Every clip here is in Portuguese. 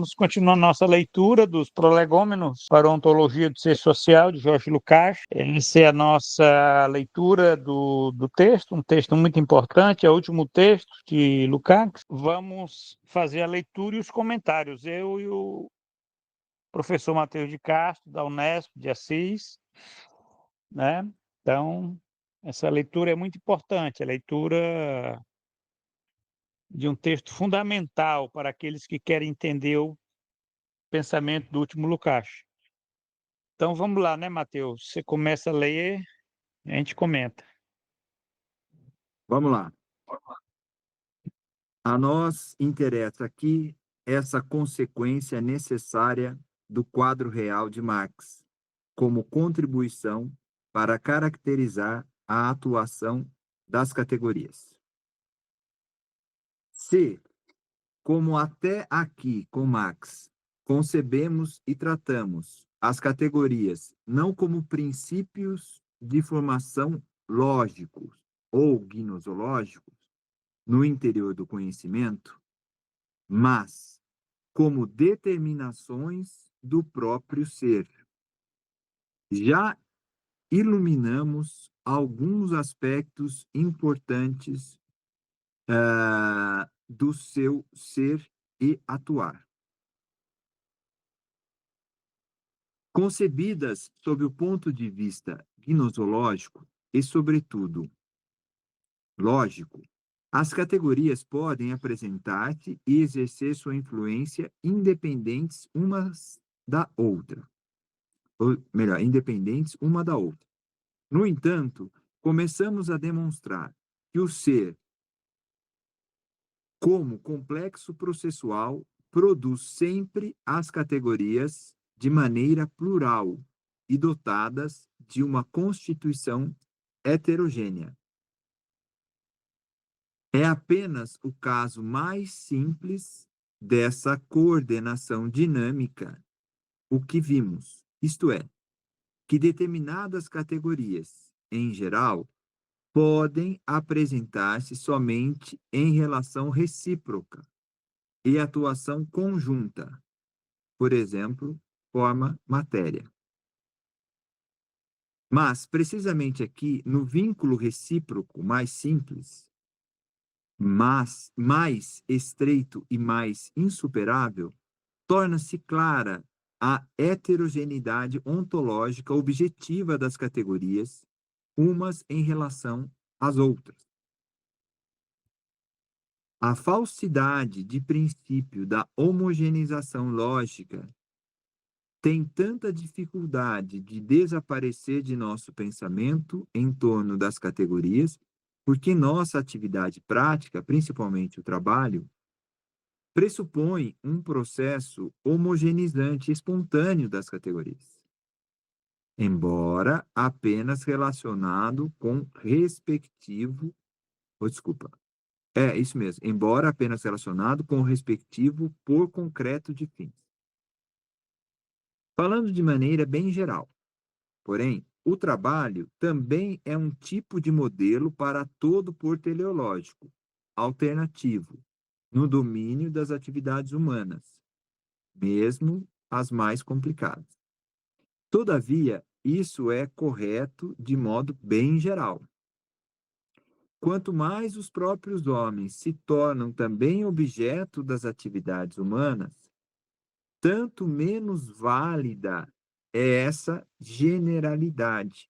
vamos continuar nossa leitura dos prolegômenos para a ontologia do ser social, de Jorge Lukács. Essa é a nossa leitura do texto, um texto muito importante, é o último texto de Lukács. Vamos fazer a leitura e os comentários. Eu e o professor Matheus de Castro, da Unesp de Assis, né? Então, essa leitura é muito importante, a leitura de um texto fundamental para aqueles que querem entender o pensamento do último Lukács. Então vamos lá, né, Matheus? Você começa a ler, a gente comenta. Vamos lá. A nós interessa aqui essa consequência necessária do quadro real de Marx, como contribuição para caracterizar a atuação das categorias. Se, como até aqui com Marx, concebemos e tratamos as categorias não como princípios de formação lógicos ou gnosológicos no interior do conhecimento, mas como determinações do próprio ser. Já iluminamos alguns aspectos importantes do seu ser e atuar. Concebidas sob o ponto de vista gnosológico e, sobretudo, lógico, as categorias podem apresentar-se e exercer sua influência independentes umas da outra. Ou melhor, independentes uma da outra. No entanto, começamos a demonstrar que o ser, como complexo processual, produz sempre as categorias de maneira plural e dotadas de uma constituição heterogênea. É apenas o caso mais simples dessa coordenação dinâmica o que vimos, isto é, que determinadas categorias, em geral, podem apresentar-se somente em relação recíproca e atuação conjunta, por exemplo, forma-matéria. Mas, precisamente aqui, no vínculo recíproco mais simples, mas mais estreito e mais insuperável, torna-se clara a heterogeneidade ontológica objetiva das categorias, umas em relação às outras. A falsidade de princípio da homogeneização lógica tem tanta dificuldade de desaparecer de nosso pensamento em torno das categorias, porque nossa atividade prática, principalmente o trabalho, pressupõe um processo homogeneizante espontâneo das categorias, embora apenas relacionado com respectivo, isso mesmo, embora apenas relacionado com o respectivo por concreto de fins. Falando de maneira bem geral, porém, o trabalho também é um tipo de modelo para todo por teleológico, alternativo, no domínio das atividades humanas, mesmo as mais complicadas. Todavia, isso é correto de modo bem geral. Quanto mais os próprios homens se tornam também objeto das atividades humanas, tanto menos válida é essa generalidade.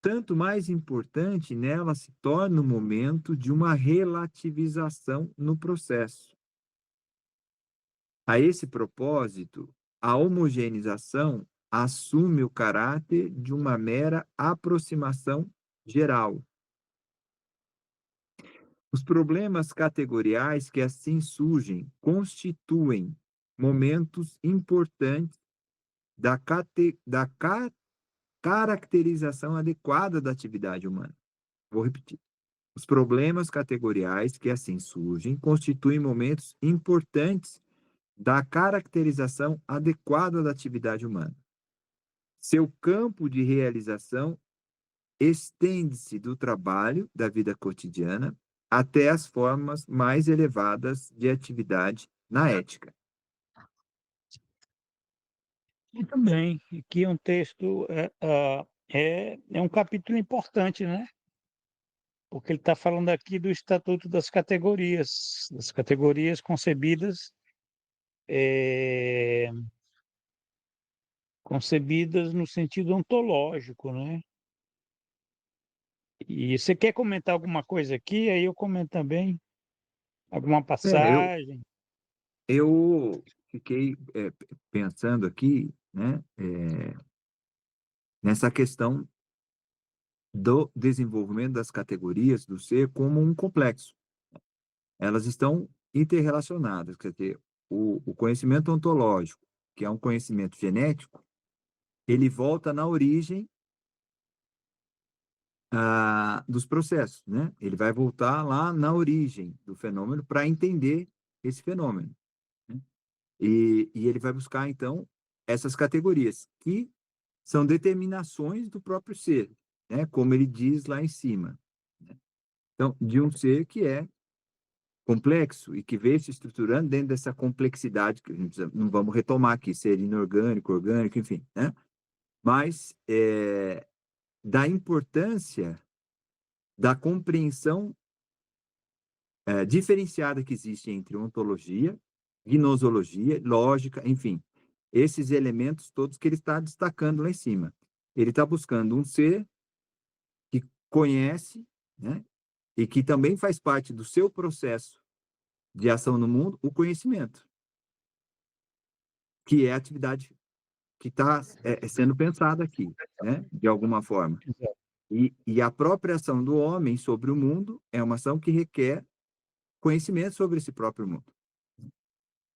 Tanto mais importante nela se torna o momento de uma relativização no processo. A esse propósito, a homogeneização assume o caráter de uma mera aproximação geral. Os problemas categoriais que assim surgem constituem momentos importantes da caracterização adequada da atividade humana. Vou repetir. Os problemas categoriais que assim surgem constituem momentos importantes da caracterização adequada da atividade humana. Seu campo de realização estende-se do trabalho, da vida cotidiana, até as formas mais elevadas de atividade na ética. Muito bem, aqui é um texto, é um capítulo importante, né? Porque ele está falando aqui do Estatuto das categorias concebidas, eh, concebidas no sentido ontológico, né? E você quer comentar alguma coisa aqui? Aí eu comento também, alguma É, eu, passagem. eu fiquei pensando aqui, né, nessa questão do desenvolvimento das categorias do ser como um complexo. Elas estão interrelacionadas, quer dizer, o conhecimento ontológico, que é um conhecimento genético, ele volta na origem dos processos, né? Ele vai voltar lá na origem do fenômeno para entender esse fenômeno, né? E ele vai buscar, então, essas categorias, que são determinações do próprio ser, né? Como ele diz lá em cima, né? Então, de um ser que é complexo e que veio se estruturando dentro dessa complexidade, que a gente não vamos retomar aqui, ser inorgânico, orgânico, enfim, né? Mas da importância da compreensão diferenciada que existe entre ontologia, gnosologia, lógica, enfim, esses elementos todos que ele está destacando lá em cima. Ele está buscando um ser que conhece, né, e que também faz parte do seu processo de ação no mundo, o conhecimento, que é a atividade que está sendo pensada aqui, né, de alguma forma. Exato. E a própria ação do homem sobre o mundo é uma ação que requer conhecimento sobre esse próprio mundo.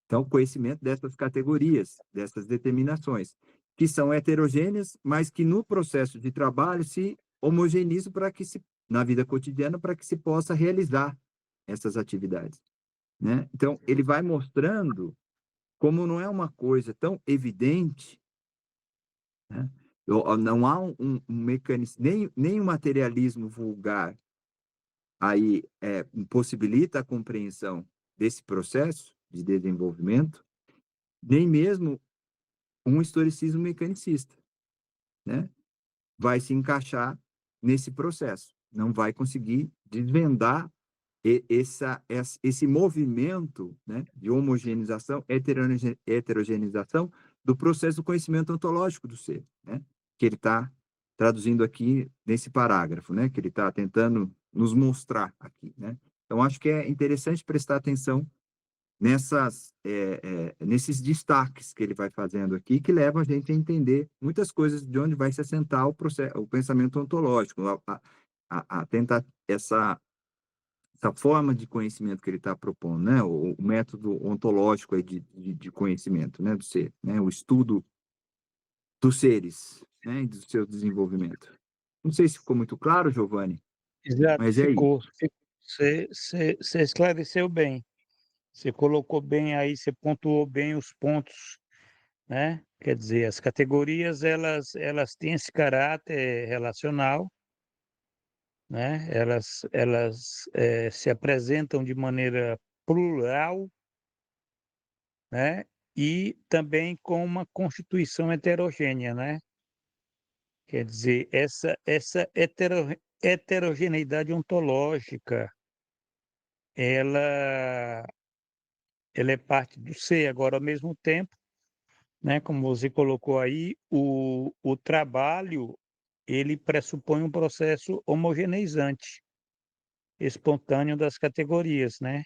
Então, conhecimento dessas categorias, dessas determinações, que são heterogêneas, mas que no processo de trabalho se homogeneizam para que se, na vida cotidiana, para que se possa realizar essas atividades, né? Então, ele vai mostrando como não é uma coisa tão evidente, né? Não há um mecanismo, nem o materialismo vulgar aí possibilita a compreensão desse processo de desenvolvimento, nem mesmo um historicismo mecanicista, né? Vai se encaixar nesse processo, não vai conseguir desvendar esse movimento, né, de homogeneização, heterogeneização do processo do conhecimento ontológico do ser, né? Que ele está traduzindo aqui nesse parágrafo, né? Que ele está tentando nos mostrar aqui, né? Então, acho que é interessante prestar atenção nesses destaques que ele vai fazendo aqui, que levam a gente a entender muitas coisas de onde vai se assentar o pensamento ontológico, a tentar essa forma de conhecimento que ele está propondo, né? O método ontológico aí de conhecimento, né? Do ser, né? O estudo dos seres, né? E do seu desenvolvimento. Não sei se ficou muito claro, Giovanni, Exato, mas é ficou. isso. Você esclareceu bem. Você colocou bem aí, você pontuou bem os pontos, né? Quer dizer, as categorias elas têm esse caráter relacional, né? Elas se apresentam de maneira plural, né? E também com uma constituição heterogênea, né? Quer dizer, essa heterogeneidade ontológica, ela, ela é parte do ser. Agora, ao mesmo tempo, né, como você colocou aí, o trabalho ele pressupõe um processo homogeneizante, espontâneo das categorias, né?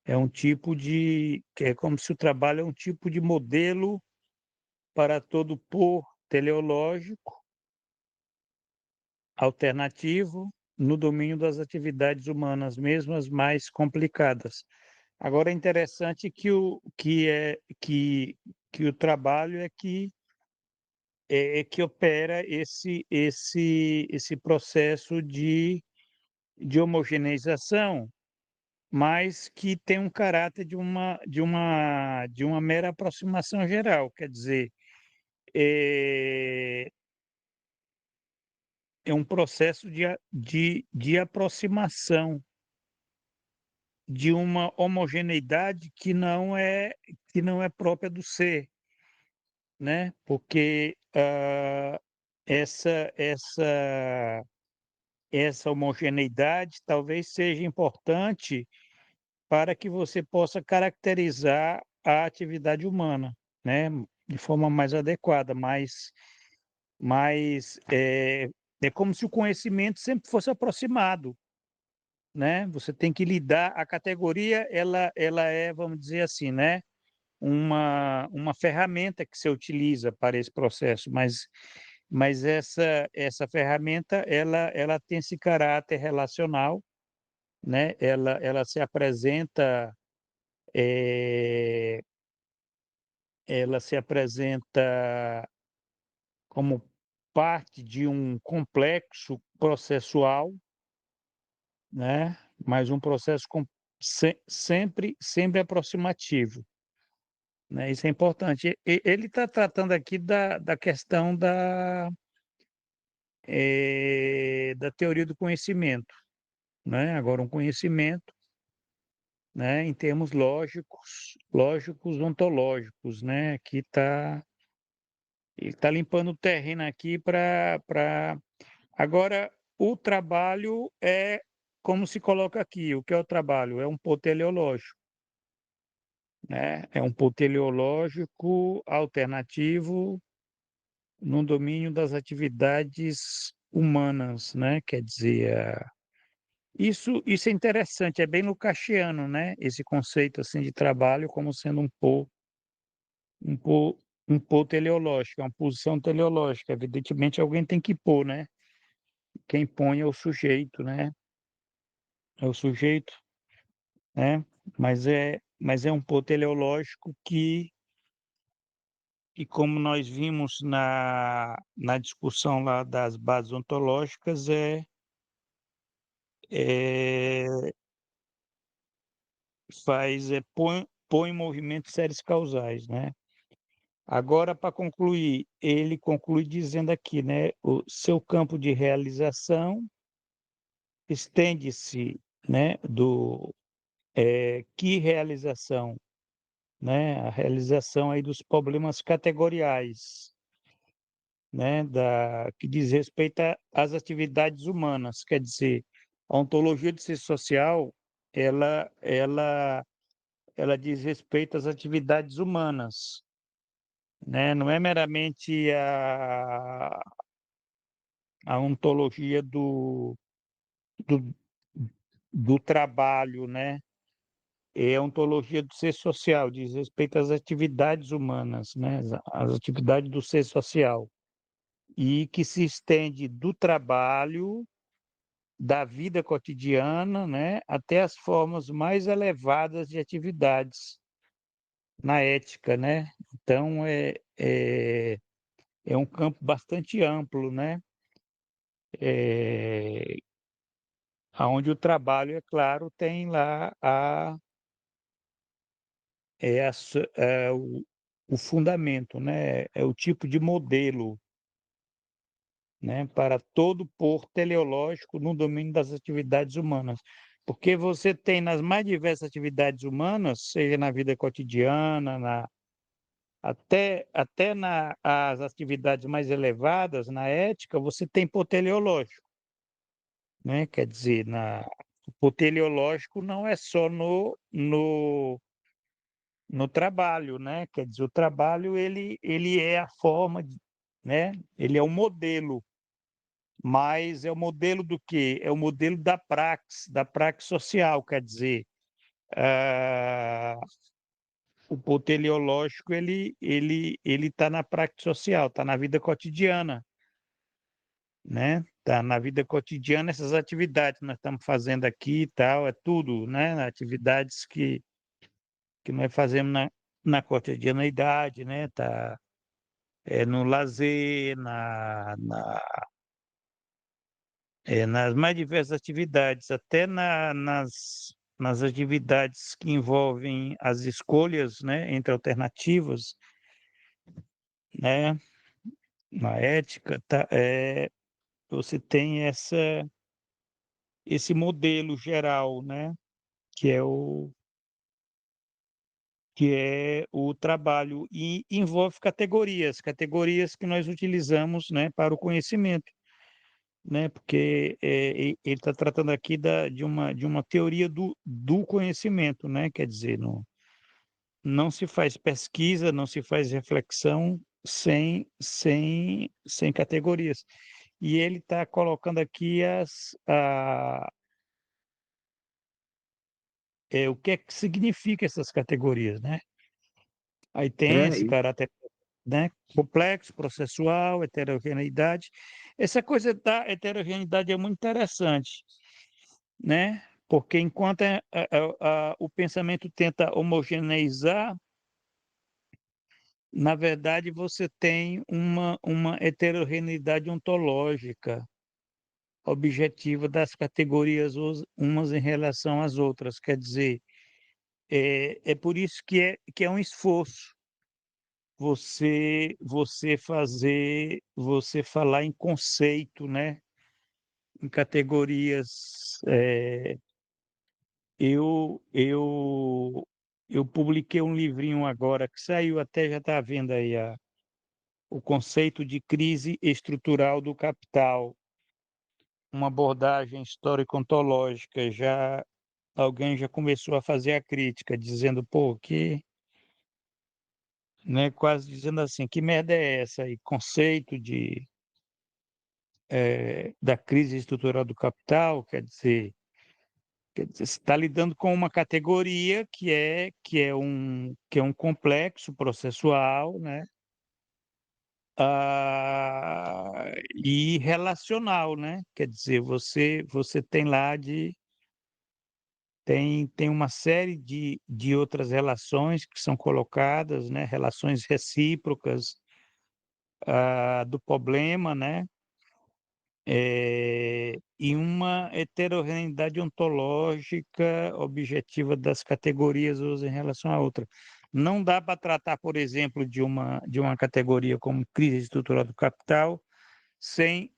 É um tipo de, que é como se o trabalho é um tipo de modelo para todo por teleológico alternativo no domínio das atividades humanas, mesmo as mais complicadas. Agora é interessante que o trabalho é que opera esse processo de homogeneização, mas que tem um caráter de uma mera aproximação geral, quer dizer, é, é um processo de aproximação de uma homogeneidade que não é própria do ser, né? Porque essa essa essa homogeneidade talvez seja importante para que você possa caracterizar a atividade humana, né? De forma mais adequada, mas é como se o conhecimento sempre fosse aproximado, né? Você tem que lidar, a categoria ela é, vamos dizer assim, né? Uma ferramenta que você utiliza para esse processo, mas essa ferramenta ela tem esse caráter relacional, né? Ela se apresenta eh, ela se apresenta como parte de um complexo processual, né? Mas um processo sempre aproximativo, né? Isso é importante. Ele está tratando aqui da questão da teoria do conhecimento, né? Agora, um conhecimento, né, em termos lógicos ontológicos, né? Que ele está limpando o terreno aqui para. Agora, o trabalho é como se coloca aqui. O que é o trabalho? É um ponto teleológico, né? É um ponto teleológico alternativo no domínio das atividades humanas, né? Quer dizer, isso é interessante, é bem lucasiano, né? Esse conceito assim de trabalho como sendo um pô, um pô teleológico, é uma posição teleológica. Evidentemente, alguém tem que pôr, né? Quem põe é o sujeito, né? É o sujeito, né? Mas é um pô teleológico que como nós vimos na discussão lá das bases ontológicas, é, põe em movimento séries causais, né? Agora, para concluir, ele conclui dizendo aqui, né? O seu campo de realização estende-se, né? Que realização, né? A realização aí dos problemas categoriais, né? Que diz respeito às atividades humanas, quer dizer, a ontologia de ser social, ela, ela, ela diz respeito às atividades humanas, né? Não é meramente a ontologia do, do trabalho, né? É a ontologia do ser social, diz respeito às atividades humanas, né? As atividades do ser social, e que se estende do trabalho, da vida cotidiana, né? Até as formas mais elevadas de atividades na ética, né? Então, é um campo bastante amplo, né? É, onde o trabalho, é claro, tem lá o fundamento, né? É o tipo de modelo, né? Para todo pôr teleológico no domínio das atividades humanas. Porque você tem nas mais diversas atividades humanas, seja na vida cotidiana, até as atividades mais elevadas, na ética, você tem pôr teleológico, né? Quer dizer, o pôr teleológico não é só no trabalho, né? Quer dizer, o trabalho ele é a forma, né? Ele é o modelo, mas é o modelo do quê? É o modelo da praxe social, quer dizer, ah, o ponto teleológico ele está na praxe social, está na vida cotidiana, né? Tá na vida cotidiana essas atividades que nós estamos fazendo aqui e tal, é tudo, né? Atividades que nós fazemos na cotidianeidade, né? Tá no lazer, nas mais diversas atividades, até nas atividades que envolvem as escolhas, né, entre alternativas, né, na ética, tá, você tem esse modelo geral, né, que é o trabalho, e envolve categorias que nós utilizamos, né, para o conhecimento, né, porque ele está tratando aqui de uma teoria do conhecimento, né, quer dizer, não se faz pesquisa, não se faz reflexão sem categorias. E ele está colocando aqui o que é que significa essas categorias, né? Aí tem É, esse caráter, né, complexo, processual, heterogeneidade. Essa coisa da heterogeneidade é muito interessante, né? Porque enquanto o pensamento tenta homogeneizar, na verdade você tem uma heterogeneidade ontológica objetiva das categorias umas em relação às outras. Quer dizer, é por isso que é um esforço você falar em conceito, né? Em categorias. Eu, eu, eu publiquei um livrinho agora que saiu, até já está vendo aí o conceito de crise estrutural do capital, uma abordagem histórico-ontológica. Alguém já começou a fazer a crítica, dizendo, pô, né, quase dizendo assim, que merda é essa aí? Conceito da crise estrutural do capital, quer dizer, você está lidando com uma categoria que é um complexo processual, né? E relacional, né? Quer dizer, você tem lá tem uma série de outras relações que são colocadas, né? Relações recíprocas do problema, né? E uma heterogeneidade ontológica objetiva das categorias umas em relação à outra. Não dá para tratar, por exemplo, de uma categoria como crise estrutural do capital sem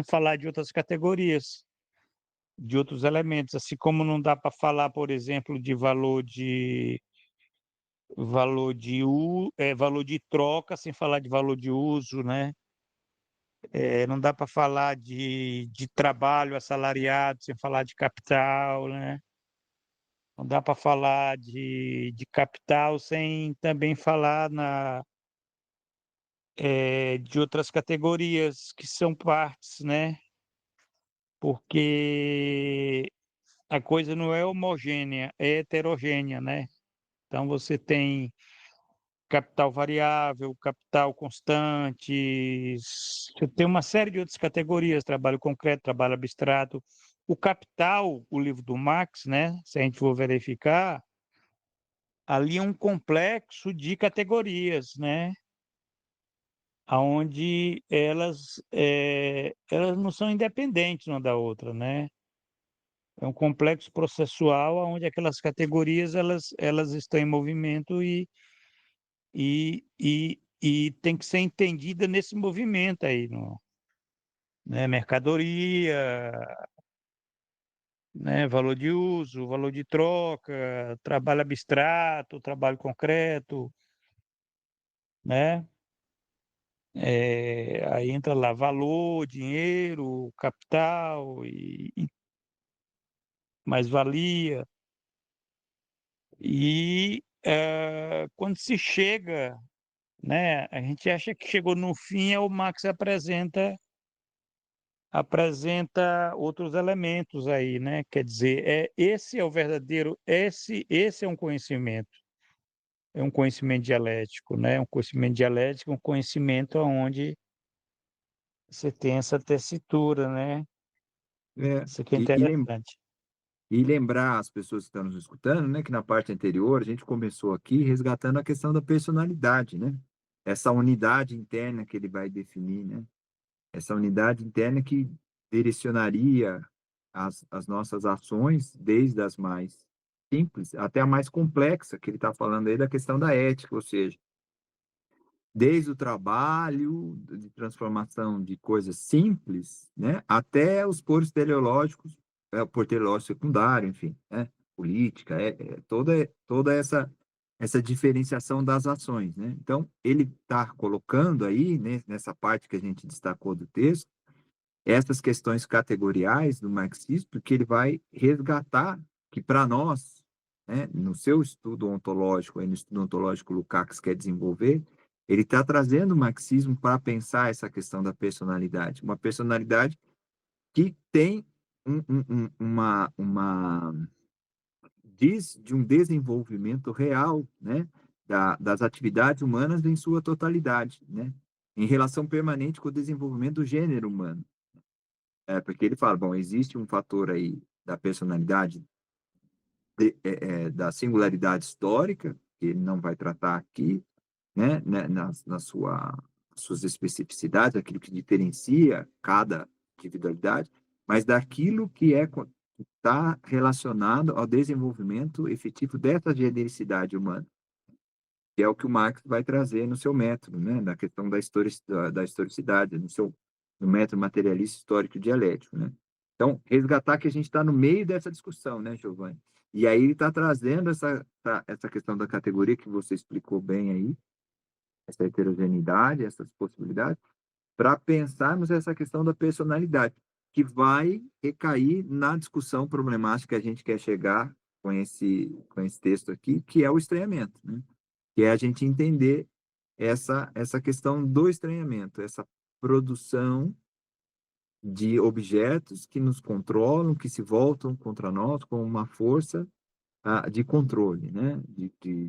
falar de outras categorias, de outros elementos, assim como não dá para falar, por exemplo, de valor de troca sem falar de valor de uso, né? Não dá para falar de trabalho assalariado sem falar de capital, né? Não dá para falar de capital sem também falar de outras categorias que são partes, né? Porque a coisa não é homogênea, é heterogênea, né? Então você tem capital variável, capital constante, você tem uma série de outras categorias, trabalho concreto, trabalho abstrato. O capital, o livro do Marx, né, se a gente for verificar, ali é um complexo de categorias, né, onde elas não são independentes uma da outra, né? É um complexo processual onde aquelas categorias elas estão em movimento e tem que ser entendida nesse movimento aí, né? Mercadoria, né? Valor de uso, valor de troca, trabalho abstrato, trabalho concreto, né? Aí entra lá valor, dinheiro, capital e mais-valia. E quando se chega, né? A gente acha que chegou no fim, o Marx apresenta outros elementos aí, né? Quer dizer, esse é o verdadeiro, esse é um conhecimento dialético, né? Um conhecimento dialético, um conhecimento onde você tem essa tessitura, né? é, Isso aqui é e, e lem- interessante. e lembrar as pessoas que estão nos escutando, né, que na parte anterior a gente começou aqui resgatando a questão da personalidade, né? Essa unidade interna que ele vai definir, né? Essa unidade interna que direcionaria as nossas ações, desde as mais simples até a mais complexa, que ele está falando aí da questão da ética, ou seja, desde o trabalho de transformação de coisas simples, né, até os poros teleológicos, o poro teleológico secundário, enfim, né, política, toda essa diferenciação das ações, né? Então, ele está colocando aí, né, nessa parte que a gente destacou do texto, essas questões categoriais do marxismo, que ele vai resgatar, que para nós, né, no seu estudo ontológico, aí no estudo ontológico Lukács quer desenvolver, ele está trazendo o marxismo para pensar essa questão da personalidade, uma personalidade que tem diz de um desenvolvimento real, né, das atividades humanas em sua totalidade, né, em relação permanente com o desenvolvimento do gênero humano. Porque ele fala, bom, existe um fator aí da personalidade, da singularidade histórica, que ele não vai tratar aqui, né, suas especificidades, aquilo que diferencia cada individualidade, mas daquilo que está relacionado ao desenvolvimento efetivo dessa genericidade humana, que é o que o Marx vai trazer no seu método, né, na questão da historicidade, no método materialista histórico dialético, né? Então, resgatar que a gente está no meio dessa discussão, né, Giovanni? E aí ele está trazendo essa questão da categoria que você explicou bem aí, essa heterogeneidade, essas possibilidades, para pensarmos essa questão da personalidade, que vai recair na discussão problemática que a gente quer chegar com esse texto aqui, que é o estranhamento, né? Que é a gente entender essa questão do estranhamento, essa produção de objetos que nos controlam, que se voltam contra nós com uma força de controle, né? De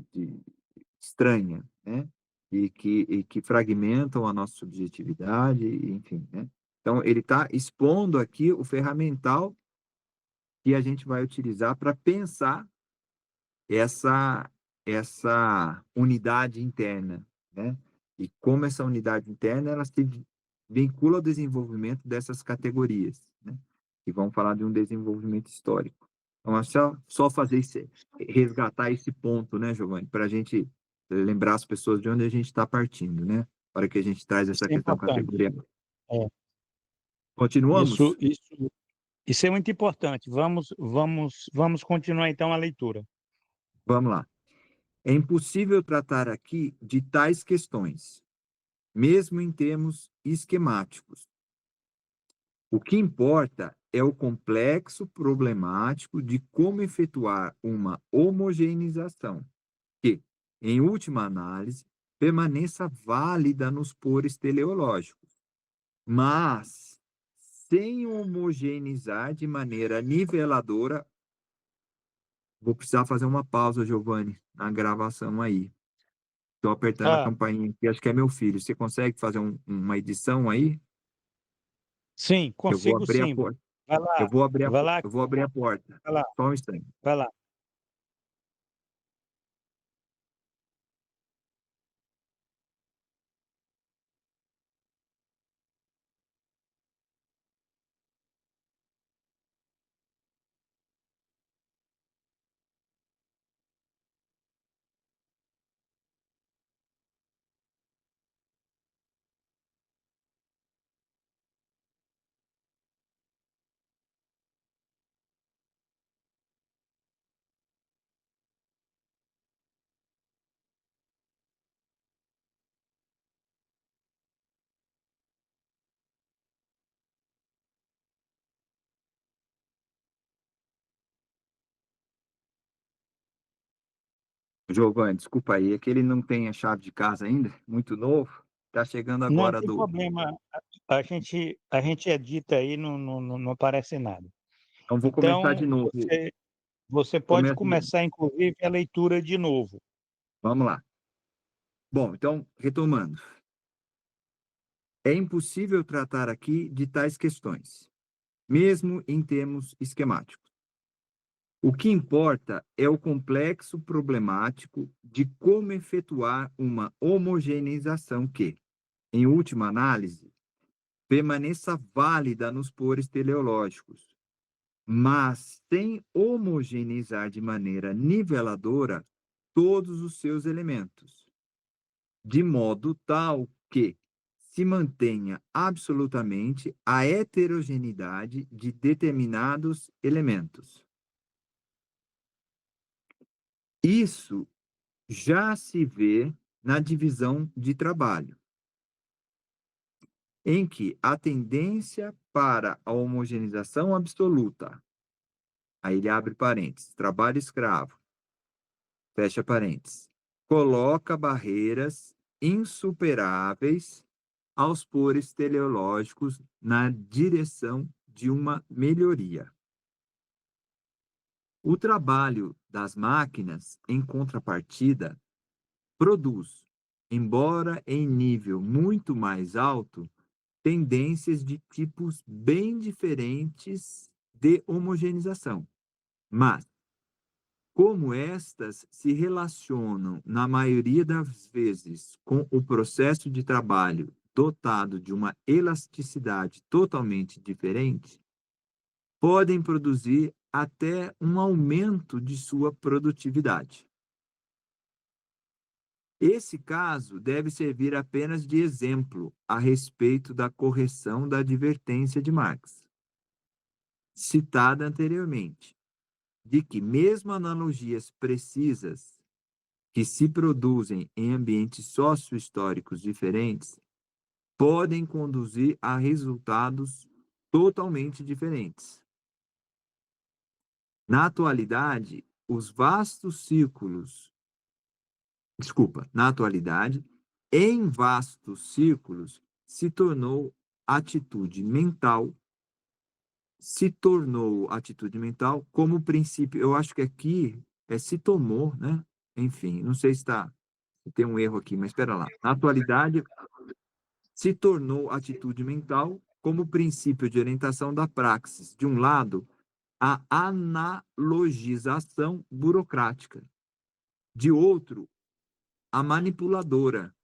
estranha, né? E que fragmentam a nossa subjetividade, enfim, né? Então, ele está expondo aqui o ferramental que a gente vai utilizar para pensar essa, essa unidade interna, né? E como essa unidade interna ela se vincula ao desenvolvimento dessas categorias, né? Que vão falar de um desenvolvimento histórico. Então, é só resgatar esse ponto, né, Giovanni, para a gente lembrar as pessoas de onde a gente está partindo, né? Para que a gente traz Isso essa é questão importante. categorial. É, isso, Continuamos? isso, isso é muito importante. Vamos continuar então a leitura. Vamos lá. É impossível tratar aqui de tais questões, mesmo em termos esquemáticos. O que importa é o complexo problemático de como efetuar uma homogeneização que, em última análise, permaneça válida nos pores teleológicos, mas sem homogeneizar de maneira niveladora. Vou precisar fazer uma pausa, Giovanni, na gravação aí. Estou apertando a Ah, campainha aqui, acho que é meu filho. Você consegue fazer uma edição aí? sim, Eu vou consigo abrir a sim. porta. Vai Eu lá, vou abrir a, vai lá, eu vou abrir a porta. vai lá, Só um instante. vai lá. Giovanni, desculpa aí, é que ele não tem a chave de casa ainda, muito novo. Está chegando Não agora tem do. problema. A gente edita aí, não aparece nada. Então, vou começar de Então, novo. você pode Começo de novo. começar, inclusive, a leitura de novo. Vamos lá. Bom, então, retomando. É impossível tratar aqui de tais questões, mesmo em termos esquemáticos. O que importa é o complexo problemático de como efetuar uma homogeneização que, em última análise, permaneça válida nos pores teleológicos, mas sem homogeneizar de maneira niveladora todos os seus elementos, de modo tal que se mantenha absolutamente a heterogeneidade de determinados elementos. Isso já se vê na divisão de trabalho, em que a tendência para a homogeneização absoluta, aí ele abre parênteses, trabalho escravo, fecha parênteses, coloca barreiras insuperáveis aos pores teleológicos na direção de uma melhoria. O trabalho das máquinas, em contrapartida, produz, embora em nível muito mais alto, tendências de tipos bem diferentes de homogeneização. Mas, como estas se relacionam, na maioria das vezes, com o processo de trabalho dotado de uma elasticidade totalmente diferente, podem produzir até um aumento de sua produtividade. Esse caso deve servir apenas de exemplo a respeito da correção da advertência de Marx, citada anteriormente, de que mesmo analogias precisas que se produzem em ambientes sócio-históricos diferentes podem conduzir a resultados totalmente diferentes. Na atualidade, em vastos círculos, se tornou atitude mental como princípio. Eu acho que aqui se tomou, né? Enfim, não sei se tem um erro aqui, mas espera lá. Na atualidade, se tornou atitude mental como princípio de orientação da praxis. De um lado, a analogização burocrática. De outro, a manipuladora.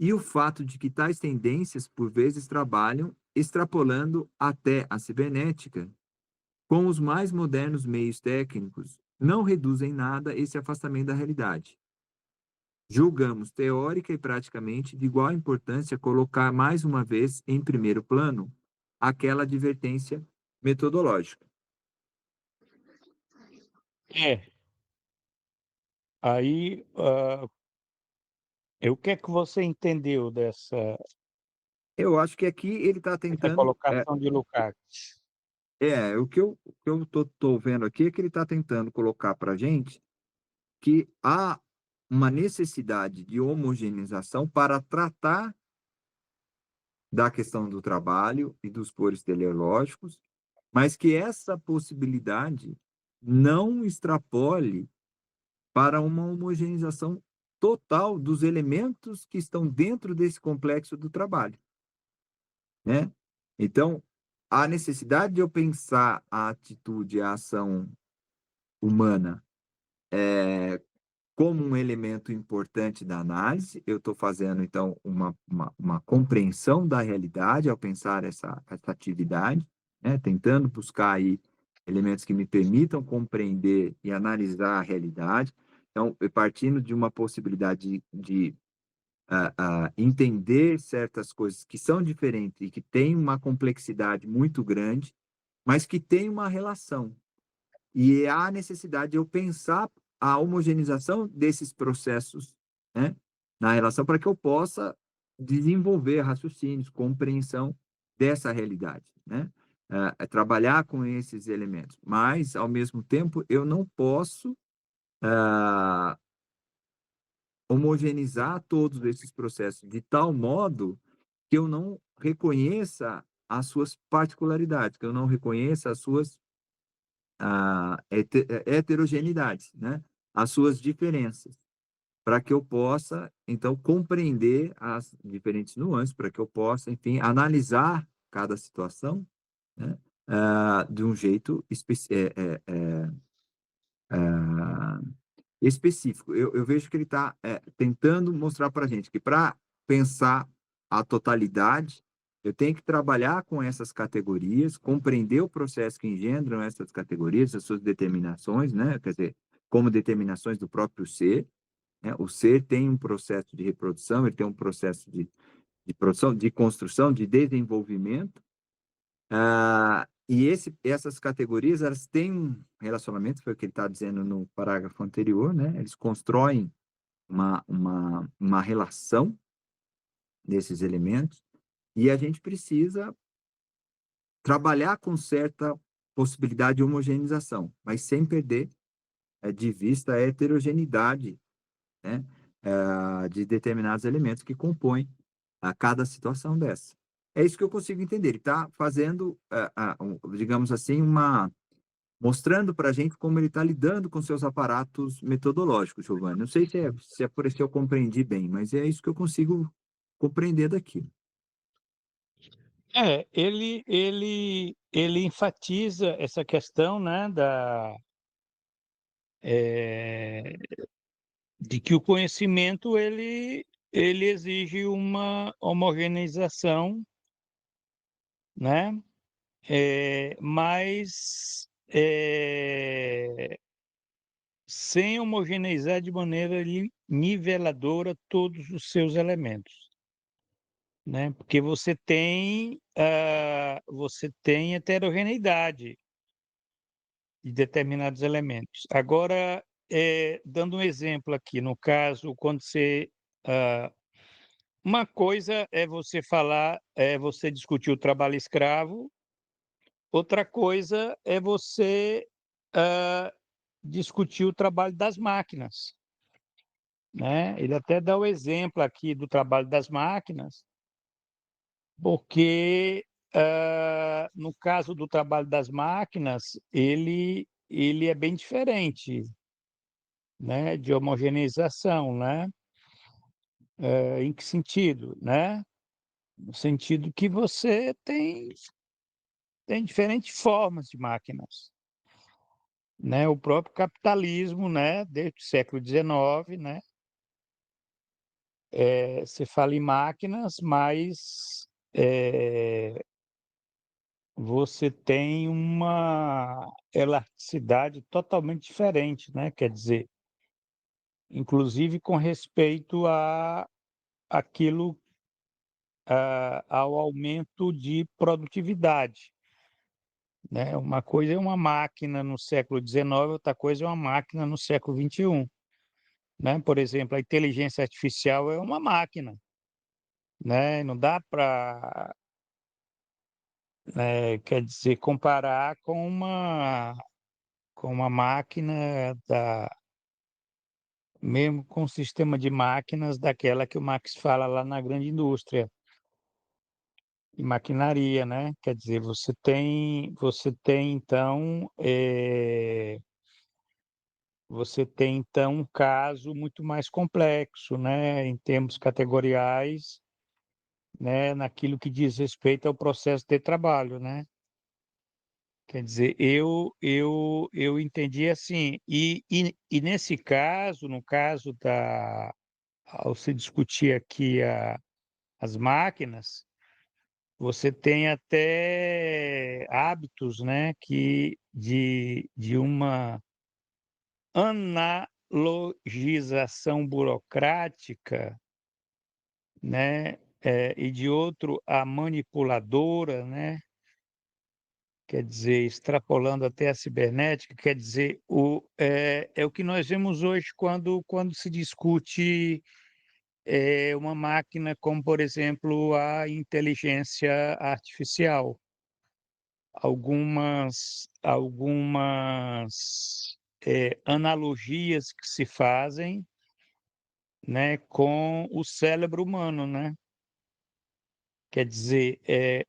E o fato de que tais tendências, por vezes, trabalham extrapolando até a cibernética, com os mais modernos meios técnicos, não reduzem nada esse afastamento da realidade. Julgamos teórica e praticamente de igual importância colocar mais uma vez em primeiro plano aquela advertência metodológica. É, aí, o que é que você entendeu Eu acho que aqui ele está dessa tentando. colocação de Lukács? O que eu tô vendo aqui é que ele está tentando colocar para a gente que há uma necessidade de homogeneização para tratar da questão do trabalho e dos pores teleológicos, mas que essa possibilidade não extrapole para uma homogeneização total dos elementos que estão dentro desse complexo do trabalho, né? Então, a necessidade de eu pensar a atitude, a ação humana como um elemento importante da análise, eu estou fazendo, então, uma compreensão da realidade ao pensar essa atividade, né? Tentando buscar aí elementos que me permitam compreender e analisar a realidade. Então, partindo de uma possibilidade de entender certas coisas que são diferentes e que têm uma complexidade muito grande, mas que têm uma relação. E há necessidade de eu pensar a homogeneização desses processos, né, na relação para que eu possa desenvolver raciocínios, compreensão dessa realidade, né? Trabalhar com esses elementos, mas, ao mesmo tempo, eu não posso homogeneizar todos esses processos de tal modo que eu não reconheça as suas particularidades, que eu não reconheça as suas heterogeneidades, né? As suas diferenças, para que eu possa, então, compreender as diferentes nuances, para que eu possa, enfim, analisar cada situação, né? De um jeito específico. Eu vejo que ele está tentando mostrar para a gente que para pensar a totalidade, eu tenho que trabalhar com essas categorias, compreender o processo que engendram essas categorias, as suas determinações, né? Quer dizer, como determinações do próprio ser, né? O ser tem um processo de reprodução, ele tem um processo de produção, de construção, de desenvolvimento, E essas categorias, elas têm um relacionamento, foi o que ele está dizendo no parágrafo anterior, né? Eles constroem uma relação desses elementos, e a gente precisa trabalhar com certa possibilidade de homogeneização, mas sem perder de vista a heterogeneidade, né, de determinados elementos que compõem a cada situação dessa. É isso que eu consigo entender. Ele está fazendo, digamos assim, mostrando para a gente como ele está lidando com seus aparatos metodológicos, Giovanni. Não sei se é por isso que eu compreendi bem, mas é isso que eu consigo compreender daqui. Ele enfatiza essa questão, né, eh, de que o conhecimento ele exige uma homogeneização, né, mas sem homogeneizar de maneira niveladora todos os seus elementos, né, porque você tem heterogeneidade de determinados elementos. Agora, dando um exemplo aqui, no caso, quando ah, uma coisa é você discutir o trabalho escravo, outra coisa é você ah, discutir o trabalho das máquinas, né? Ele até dá o exemplo aqui do trabalho das máquinas, porque no caso do trabalho das máquinas, ele é bem diferente, né, de homogeneização, né? Em que sentido, né? No sentido que você tem diferentes formas de máquinas, né? O próprio capitalismo, né, desde o século XIX, né, se fala em máquinas, mas você tem uma elasticidade totalmente diferente, né? Quer dizer, inclusive com respeito a aquilo, ao aumento de produtividade, né? Uma coisa é uma máquina no século XIX, outra coisa é uma máquina no século XXI, né? Por exemplo, a inteligência artificial é uma máquina, né? Não dá para, quer dizer, comparar com uma máquina mesmo com o sistema de máquinas daquela que o Marx fala lá na grande indústria e maquinaria, né? Quer dizer, você tem então um caso muito mais complexo, né, em termos categoriais, né, naquilo que diz respeito ao processo de trabalho, né? Quer dizer, eu entendi assim, e nesse caso, no caso ao se discutir aqui as máquinas, você tem até hábitos, né, de uma analogização burocrática, né, e de outro a manipuladora, né, quer dizer, extrapolando até a cibernética, quer dizer, é o que nós vemos hoje quando se discute uma máquina como, por exemplo, a inteligência artificial. Algumas analogias que se fazem, né, com o cérebro humano, né? Quer dizer,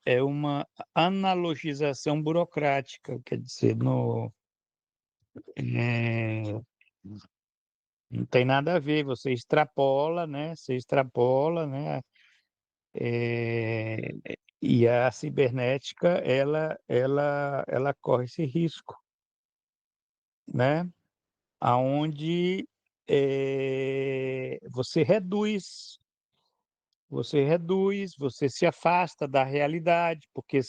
é uma analogização burocrática, quer dizer, eh, não tem nada a ver, você extrapola, né? Você extrapola, né? Eh, e a cibernética, ela corre esse risco, né? Aonde você se afasta da realidade, porque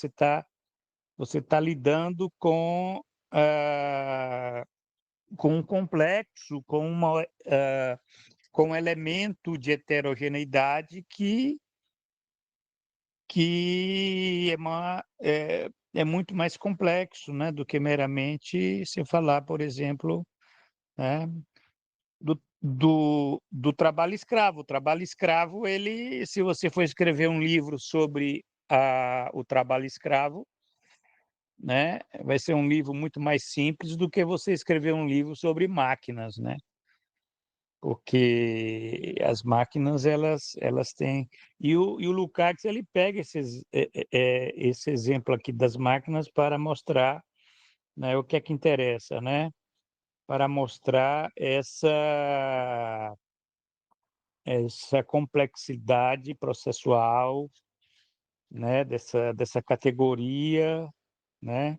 você tá lidando com um complexo, com um elemento de heterogeneidade que é muito mais complexo, né, do que meramente se falar, por exemplo, né, do trabalho escravo. O trabalho escravo, ele, se você for escrever um livro sobre o trabalho escravo, né, vai ser um livro muito mais simples do que você escrever um livro sobre máquinas, né? Porque as máquinas elas têm e o Lukács ele pega esse exemplo aqui das máquinas para mostrar, né, o que é que interessa, né? Para mostrar essa complexidade processual, né, dessa categoria, né,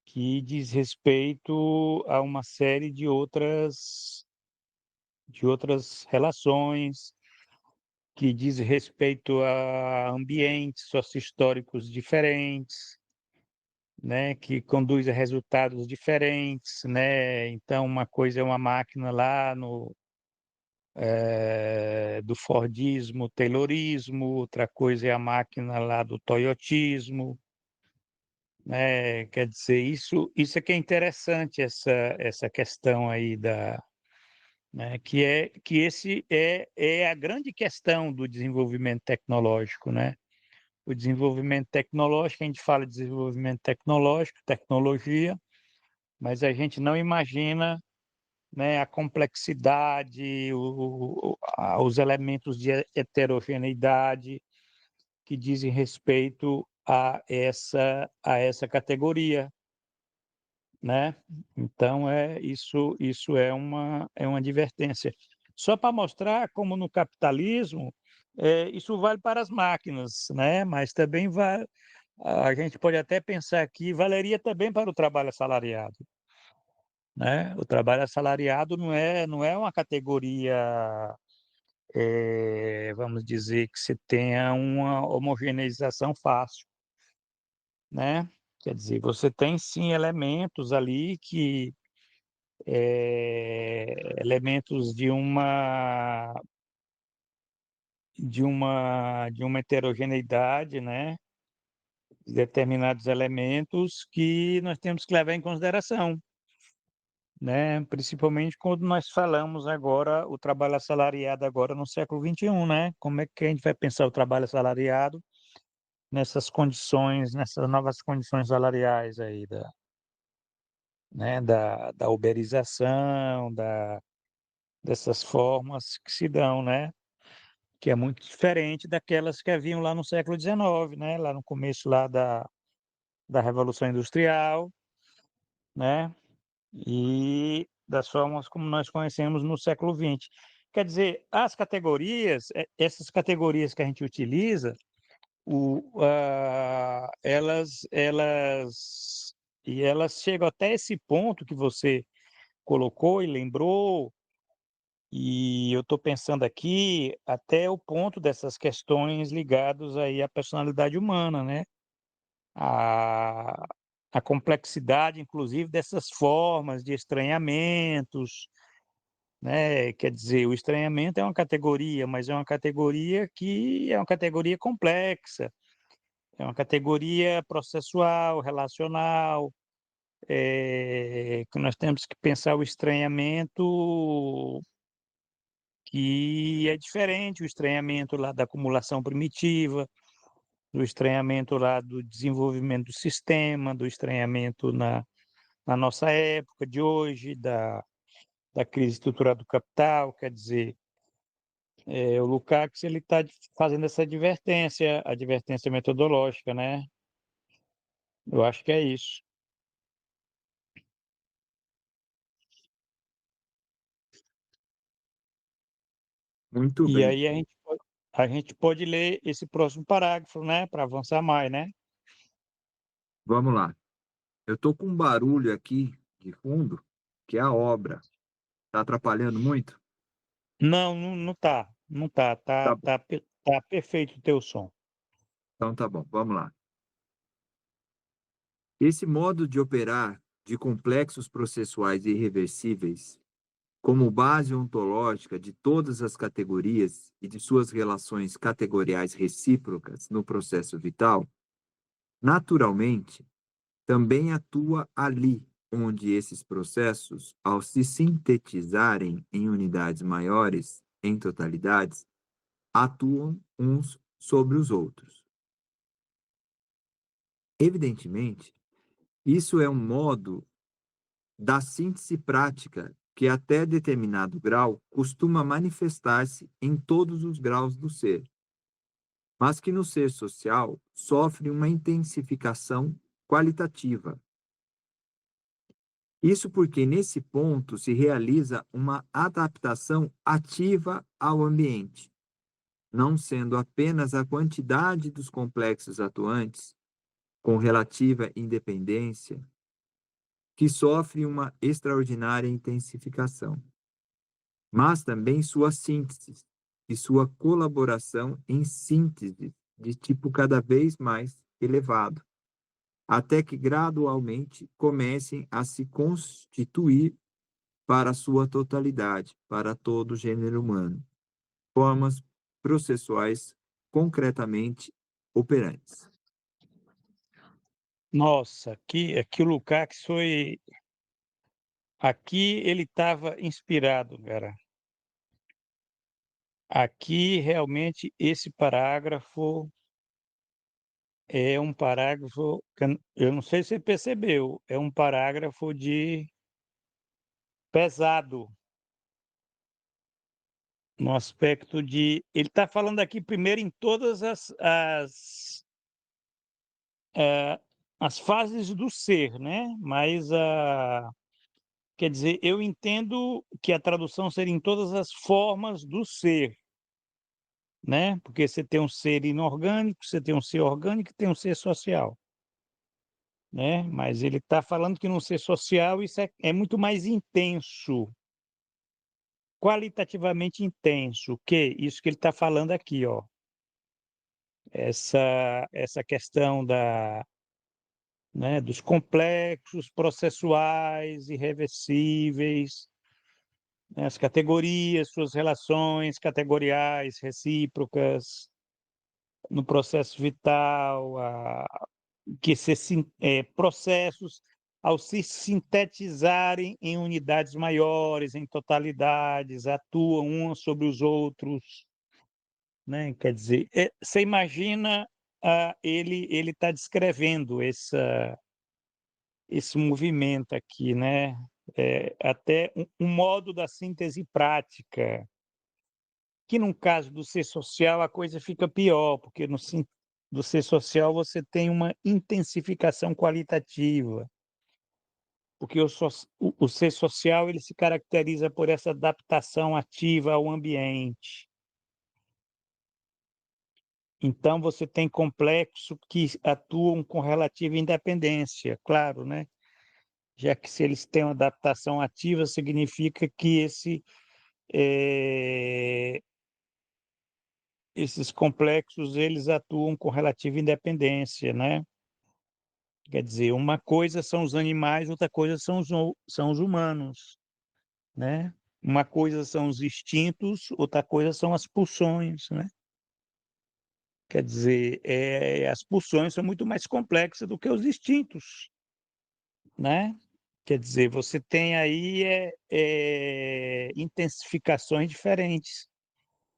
que diz respeito a uma série de outras relações, que diz respeito a ambientes sociohistóricos diferentes, né, que conduz a resultados diferentes, né? Então, uma coisa é uma máquina lá do Fordismo, Taylorismo, outra coisa é a máquina lá do Toyotismo, né? Quer dizer, isso é que é interessante, essa questão aí né, que esse é a grande questão do desenvolvimento tecnológico, né? O desenvolvimento tecnológico, a gente fala de desenvolvimento tecnológico, tecnologia, mas a gente não imagina, né, a complexidade, os elementos de heterogeneidade que dizem respeito a essa categoria, né? Então isso é uma advertência. Só para mostrar como no capitalismo isso vale para as máquinas, né? Mas também a gente pode até pensar que valeria também para o trabalho assalariado, né? O trabalho assalariado não é uma categoria, vamos dizer, que se tenha uma homogeneização fácil, né? Quer dizer, você tem sim elementos ali elementos de uma heterogeneidade, né? Determinados elementos que nós temos que levar em consideração, né? Principalmente quando nós falamos agora o trabalho assalariado agora no século XXI, né? Como é que a gente vai pensar o trabalho assalariado nessas condições, nessas novas condições salariais aí né? Da uberização, dessas formas que se dão, né? Que é muito diferente daquelas que haviam lá no século XIX, né? Lá no começo lá da Revolução Industrial, né? E das formas como nós conhecemos no século XX. Quer dizer, as categorias, essas categorias que a gente utiliza, elas chegam até esse ponto que você colocou e lembrou, e eu estou pensando aqui até o ponto dessas questões ligadas aí à personalidade humana, né? A, a complexidade, inclusive, dessas formas de estranhamentos, né? Quer dizer, o estranhamento é uma categoria, mas é uma categoria que é uma categoria complexa, é uma categoria processual, relacional, que nós temos que pensar o estranhamento que é diferente, o estranhamento lá da acumulação primitiva, do estranhamento lá do desenvolvimento do sistema, do estranhamento na nossa época de hoje, da crise estrutural do capital, quer dizer, o Lukács ele está fazendo essa advertência metodológica, né? Eu acho que é isso. Muito E bem. aí a gente pode ler esse próximo parágrafo, né, para avançar mais, né? Vamos lá. Eu estou com um barulho aqui de fundo, que é a obra. Está atrapalhando muito? Não, não, não tá, não tá, Tá bom. tá perfeito o teu som. Então tá bom, vamos lá. Esse modo de operar de complexos processuais irreversíveis, como base ontológica de todas as categorias e de suas relações categoriais recíprocas no processo vital, Naturalmente, também atua ali onde esses processos, ao se sintetizarem em unidades maiores, em totalidades, atuam uns sobre os outros. Evidentemente, isso é um modo da síntese prática que, até determinado grau, costuma manifestar-se em todos os graus do ser, mas que no ser social sofre uma intensificação qualitativa. Isso porque, nesse ponto, se realiza uma adaptação ativa ao ambiente, não sendo apenas a quantidade dos complexos atuantes, com relativa independência, que sofre uma extraordinária intensificação, mas também sua síntese e sua colaboração em síntese de tipo cada vez mais elevado, até que gradualmente comecem a se constituir para a sua totalidade, para todo o gênero humano, formas processuais concretamente operantes. Nossa, aqui o Lukács foi. Aqui ele estava inspirado, cara. Aqui realmente esse parágrafo é um parágrafo que eu não sei se você percebeu, é um parágrafo de pesado, no aspecto de ele está falando aqui primeiro em todas as fases do ser, né, mas quer dizer, eu entendo que a tradução seria em todas as formas do ser, né, porque você tem um ser inorgânico, você tem um ser orgânico e tem um ser social, né, mas ele está falando que no ser social isso é muito mais intenso, qualitativamente intenso, que isso que ele está falando aqui, ó. Essa questão né, dos complexos processuais irreversíveis, né, as categorias, suas relações categoriais recíprocas no processo vital, processos ao se sintetizarem em unidades maiores, em totalidades, atuam uns sobre os outros, né? Quer dizer, você imagina ele está descrevendo esse movimento aqui, né? Até um modo da síntese prática, que no caso do ser social a coisa fica pior, porque do ser social você tem uma intensificação qualitativa, porque o ser social ele se caracteriza por essa adaptação ativa ao ambiente. Então você tem complexos que atuam com relativa independência, claro, né? Já que se eles têm uma adaptação ativa, significa que esses complexos eles atuam com relativa independência, né? Quer dizer, uma coisa são os animais, outra coisa são os humanos, né? Uma coisa são os instintos, outra coisa são as pulsões, né? Quer dizer, as pulsões são muito mais complexas do que os instintos, né? Quer dizer, você tem aí intensificações diferentes,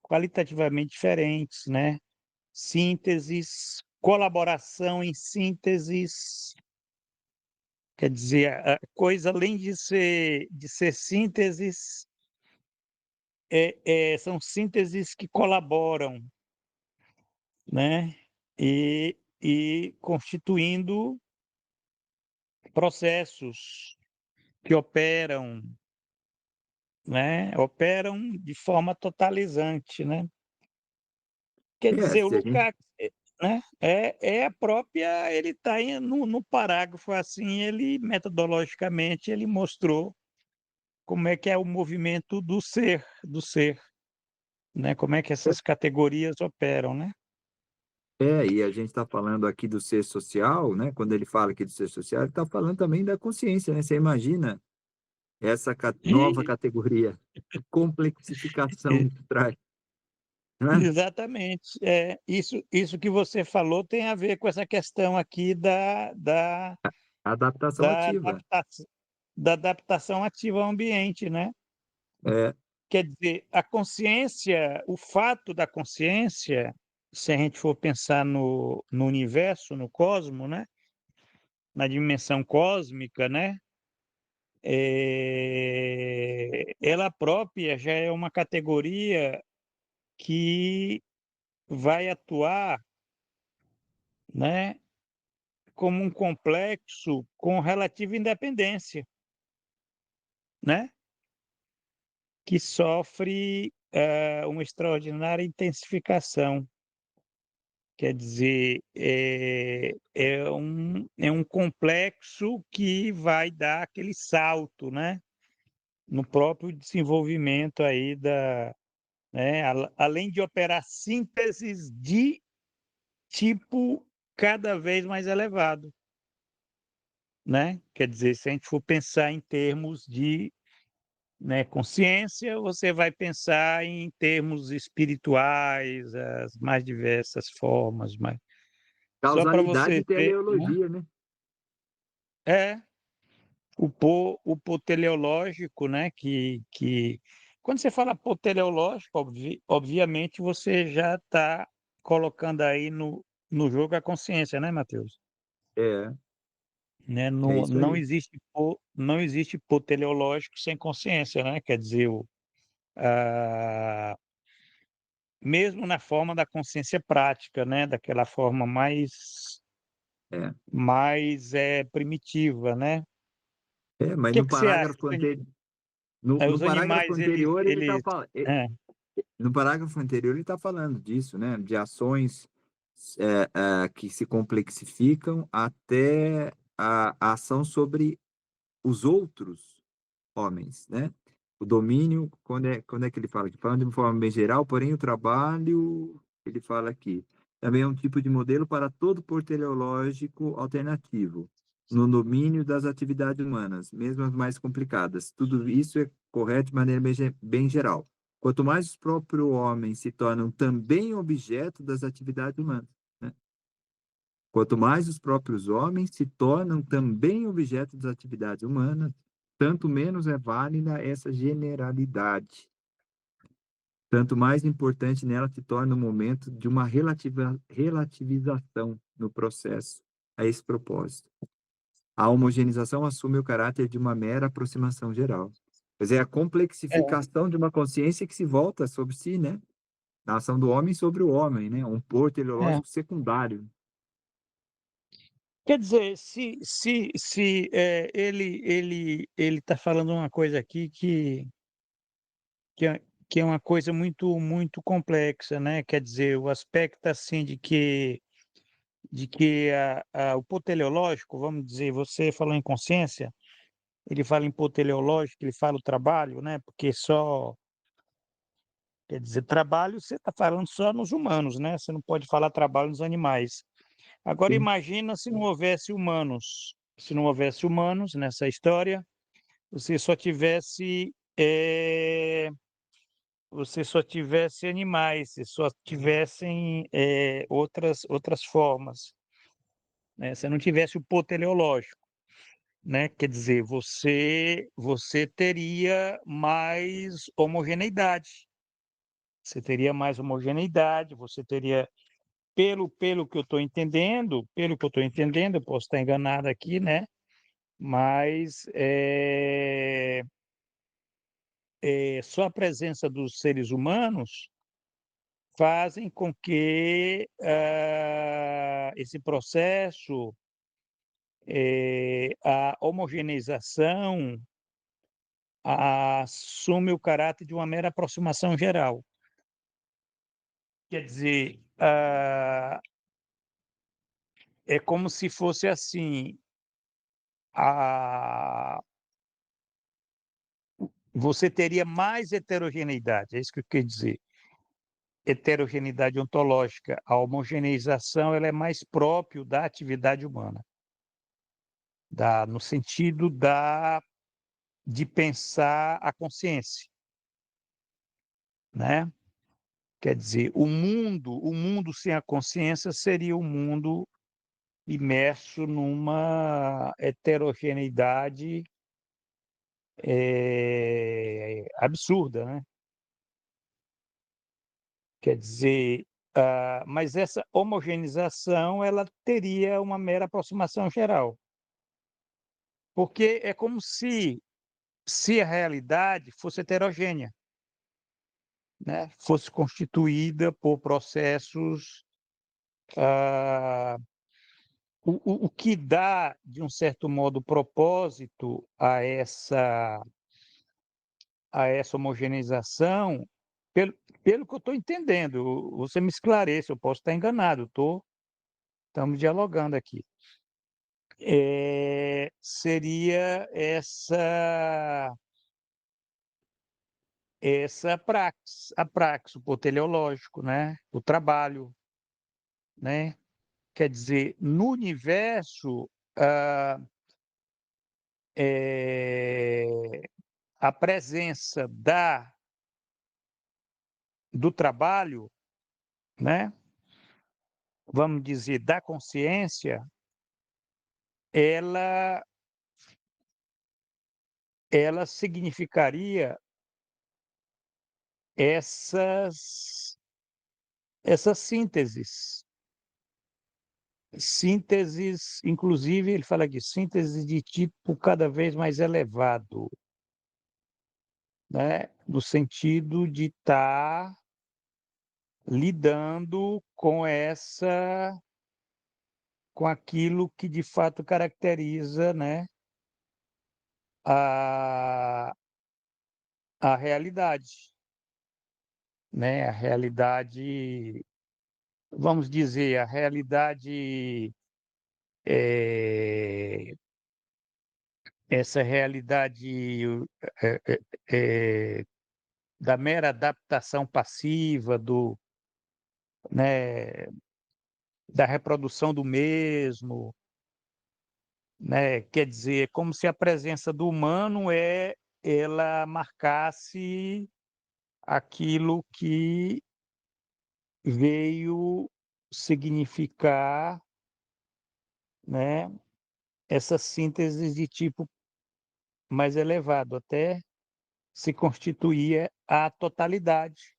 qualitativamente diferentes, né? Sínteses, colaboração em sínteses, quer dizer, a coisa além de ser sínteses, são sínteses que colaboram, né? E constituindo processos que operam, né? Operam de forma totalizante, né? Quer dizer, o Se a gente Lukács, né? É a própria, ele está no parágrafo assim, ele metodologicamente ele mostrou como é que é o movimento do ser, né? Como é que essas categorias operam, né? e a gente está falando aqui do ser social, né? Quando ele fala aqui do ser social, ele está falando também da consciência, né? Você imagina essa nova E, categoria, a complexificação e, que traz. né? Exatamente. Isso que você falou tem a ver com essa questão aqui Adaptação da, ativa. adapta, da adaptação ativa ao ambiente, né? É, Quer dizer, a consciência, o fato da consciência, se a gente for pensar no universo, no cosmo, né? Na dimensão cósmica, né? Ela própria já é uma categoria que vai atuar, né, como um complexo com relativa independência, né, que sofre uma extraordinária intensificação. Quer dizer, é um complexo que vai dar aquele salto, né, no próprio desenvolvimento aí né, além de operar sínteses de tipo cada vez mais elevado, né? Quer dizer, se a gente for pensar em termos de, né, consciência, você vai pensar em termos espirituais, as mais diversas formas, mas só para causalidade você e ter, né? teleologia, né? É o pô teleológico, né? Que quando você fala pô teleológico, obviamente você já está colocando aí no jogo a consciência, né, Matheus? É, Né? é Não, isso aí. não existe pô teleológico sem consciência, né? Quer dizer, ah, mesmo na forma da consciência prática, né? Daquela forma É, mais primitiva, né? O mas que no que você acha? parágrafo anterior, no Os parágrafo animais, anterior ele está eles falando, é, no parágrafo anterior ele está falando disso, né? De ações que se complexificam até a ação sobre os outros homens, né? O domínio, quando é que ele fala aqui? Falando de uma forma bem geral, porém o trabalho, ele fala aqui, também é um tipo de modelo para todo por teleológico alternativo, no domínio das atividades humanas, mesmo as mais complicadas. Tudo isso é correto de maneira bem geral. Quanto mais os próprios homens se tornam também objeto das atividades humanas, né? Quanto mais os próprios homens se tornam também objeto das atividades humanas, tanto menos é válida essa generalidade. Tanto mais importante nela se torna o momento de uma relativização no processo a esse propósito. A homogeneização assume o caráter de uma mera aproximação geral. Quer dizer, a é, complexificação de uma consciência que se volta sobre si, né? Na ação do homem sobre o homem, né? Um pôr é. teleológico secundário. Quer dizer, se ele está falando uma coisa aqui que é, que é uma coisa muito complexa, né? Quer dizer, o aspecto assim de que o pô teleológico, vamos dizer, você falou em consciência, ele fala em pô teleológico, ele fala o trabalho, né? Porque só, quer dizer, trabalho você está falando só nos humanos, né? Você não pode falar trabalho nos animais. Agora Sim. imagina se não houvesse humanos, se não houvesse humanos nessa história, você só tivesse você só tivesse animais, se só tivessem outras formas, né? Se não tivesse o pô teleológico, né? Quer dizer, você teria mais homogeneidade. Você teria mais homogeneidade, você teria, pelo que eu estou entendendo, eu posso estar enganado aqui, né? Mas só a presença dos seres humanos fazem com que esse processo, a homogeneização, assume o caráter de uma mera aproximação geral. Quer dizer, é como se fosse assim, a, você teria mais heterogeneidade, é isso que eu quero dizer. Heterogeneidade ontológica, a homogeneização ela é mais próprio da atividade humana, no sentido de pensar a consciência, né? Quer dizer, o mundo sem a consciência seria um mundo imerso numa heterogeneidade absurda, né? Quer dizer, mas essa homogeneização ela teria uma mera aproximação geral, porque é como se a realidade fosse heterogênea, né? Fosse constituída por processos. ah, o que dá, de um certo modo, propósito a essa homogeneização, pelo, pelo que eu estou entendendo, você me esclareça, eu posso estar enganado, estamos dialogando aqui. Seria essa praxis, a praxis, o poder teleológico, né? O trabalho, né? Quer dizer, no universo, ah, eh, a presença do trabalho, né? Vamos dizer, da consciência, ela, ela significaria essas sínteses. Sínteses, inclusive, ele fala aqui, síntese de tipo cada vez mais elevado, né? No sentido de estar lidando com aquilo que de fato caracteriza, né, a, a realidade, né? A realidade, vamos dizer, a realidade, eh, essa realidade eh, eh, eh, da mera adaptação passiva, né, da reprodução do mesmo, né? Quer dizer, é como se a presença do humano ela marcasse aquilo que veio significar, né, essa síntese de tipo mais elevado, até se constituir a totalidade,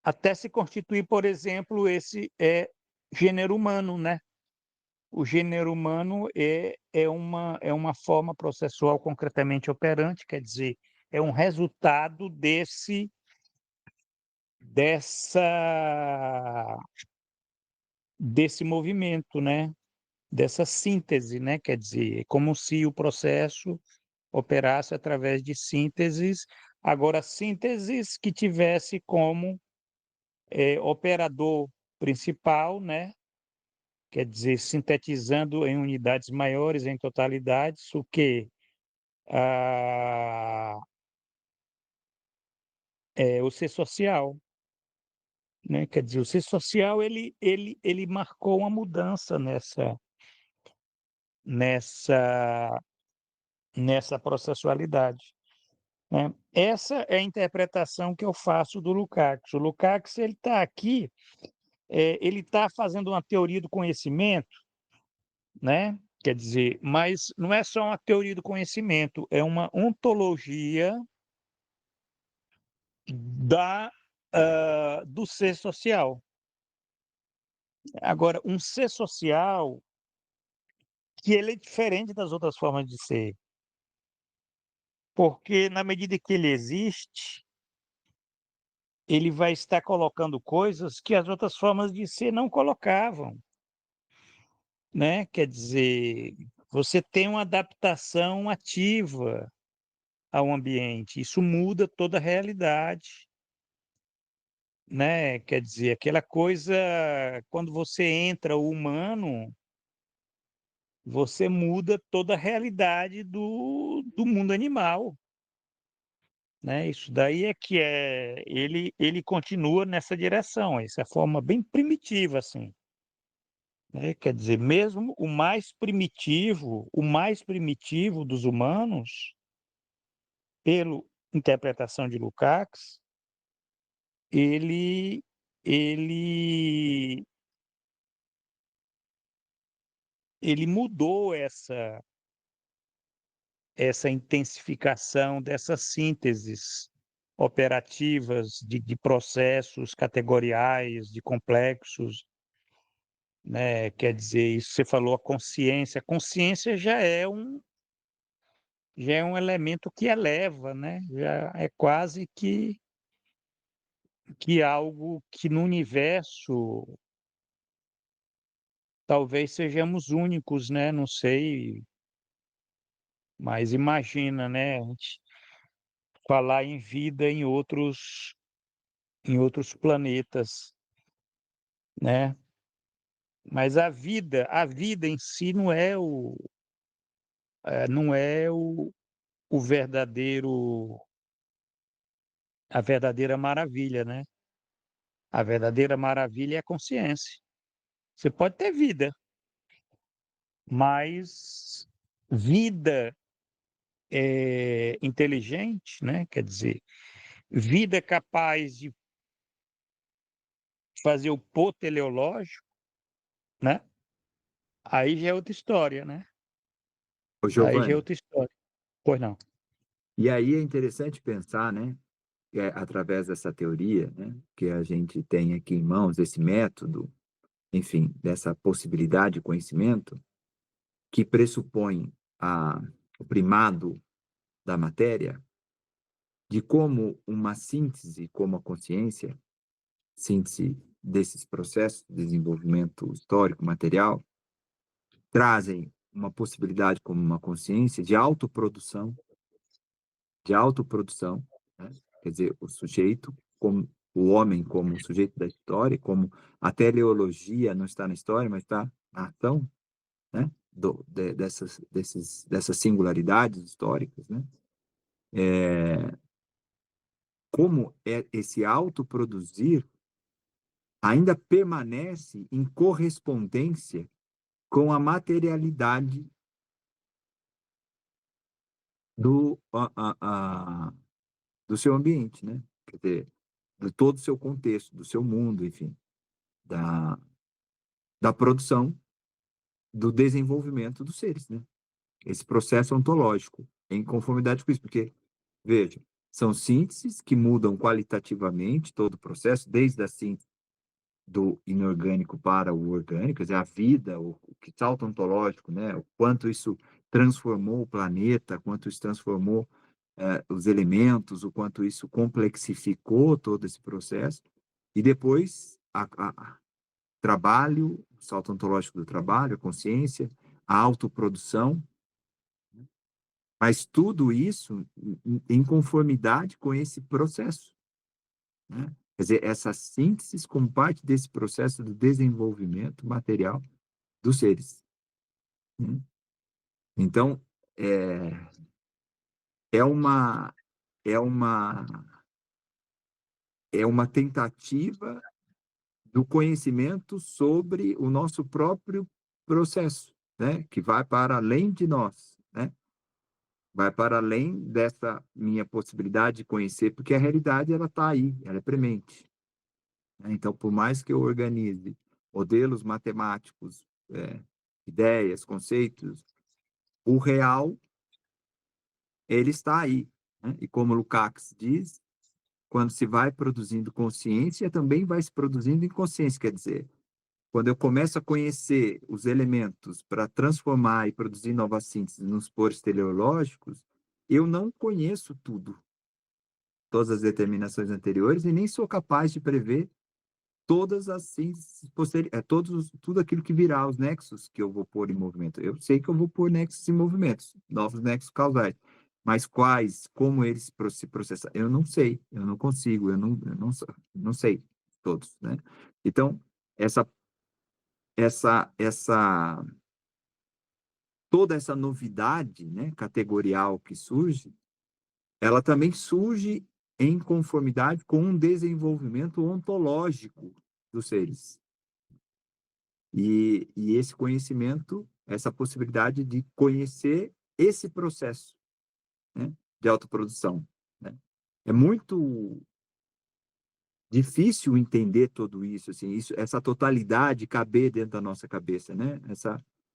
até se constituir, por exemplo, esse gênero humano, né? O gênero humano é uma forma processual concretamente operante, quer dizer, é um resultado dessa, desse movimento, né? Dessa síntese, né? Quer dizer, é como se o processo operasse através de sínteses, agora sínteses que tivesse como operador principal, né? Quer dizer, sintetizando em unidades maiores, em totalidades, o que é o ser social, né? Quer dizer, o ser social ele marcou uma mudança nessa nessa processualidade, né? Essa é a interpretação que eu faço do Lukács. O Lukács ele está aqui, ele está fazendo uma teoria do conhecimento, né? Quer dizer, mas não é só uma teoria do conhecimento, é uma ontologia do ser social. Agora, um ser social que ele é diferente das outras formas de ser, porque na medida que ele existe, ele vai estar colocando coisas que as outras formas de ser não colocavam, né? Quer dizer, você tem uma adaptação ativa ao ambiente, isso muda toda a realidade, né? Quer dizer, aquela coisa, quando você entra o humano, você muda toda a realidade do mundo animal, né? Isso daí é que ele continua nessa direção, essa forma bem primitiva, assim, né? Quer dizer, mesmo o mais primitivo dos humanos, pela interpretação de Lukács, ele ele mudou essa intensificação dessas sínteses operativas de processos categoriais, de complexos, né? Quer dizer, isso você falou a consciência já é um elemento que eleva, né? Já é quase que algo que no universo talvez sejamos únicos, né? Não sei, mas imagina, né? A gente falar em vida em outros planetas, né? Mas a vida em si não é o verdadeiro, a verdadeira maravilha, né? A verdadeira maravilha é a consciência. Você pode ter vida, mas vida inteligente, né? Quer dizer, vida capaz de fazer o pô teleológico, né? Aí já é outra história, né? Ô, Aí já é Giovanni, outra história. Pois não. e aí é interessante pensar, né, através dessa teoria, né, que a gente tem aqui em mãos, esse método, enfim, dessa possibilidade de conhecimento, que pressupõe o primado da matéria, de como uma síntese, como a consciência, síntese desses processos de desenvolvimento histórico, material, trazem uma possibilidade como uma consciência de autoprodução, né? Quer dizer, o sujeito, como o homem como sujeito da história, como a teleologia não está na história, mas está na ação, né? Dessas singularidades históricas, né? Como esse autoproduzir ainda permanece em correspondência com a materialidade do, do seu ambiente, né? Quer dizer, de todo o seu contexto, do seu mundo, enfim, da, da produção, do desenvolvimento dos seres, né? Esse processo ontológico, em conformidade com isso, porque, veja, são sínteses que mudam qualitativamente todo o processo, desde a síntese do inorgânico para o orgânico, quer dizer, a vida, o que salto ontológico, né? O quanto isso transformou o planeta, quanto isso transformou os elementos, o quanto isso complexificou todo esse processo, e depois trabalho, o salto ontológico do trabalho, a consciência, a autoprodução, mas tudo isso em conformidade com esse processo, né? Quer dizer, essa síntese como parte desse processo do desenvolvimento material dos seres, né? Então, é, é uma é uma é uma tentativa do conhecimento sobre o nosso próprio processo, né? Que vai para além de nós, né? Vai para além dessa minha possibilidade de conhecer, porque a realidade ela está aí, ela é premente, né? Então, por mais que eu organize modelos matemáticos, ideias, conceitos, o real ele está aí, né? E como Lukács diz, quando se vai produzindo consciência, também vai se produzindo inconsciência, quer dizer, quando eu começo a conhecer os elementos para transformar e produzir novas sínteses nos poros teleológicos, eu não conheço tudo, todas as determinações anteriores, e nem sou capaz de prever todas as sínteses posteriores, tudo aquilo que virá, os nexos que eu vou pôr em movimento. Eu sei que eu vou pôr nexos em movimentos, novos nexos causais, mas quais, como eles se processam, eu não sei, eu não consigo, não sei todos, né? Então, essa essa toda essa novidade, né, categorial que surge, ela também surge em conformidade com um desenvolvimento ontológico dos seres. E esse conhecimento, essa possibilidade de conhecer esse processo, né, de autoprodução, né? É muito difícil entender tudo isso, assim, essa totalidade caber dentro da nossa cabeça, né?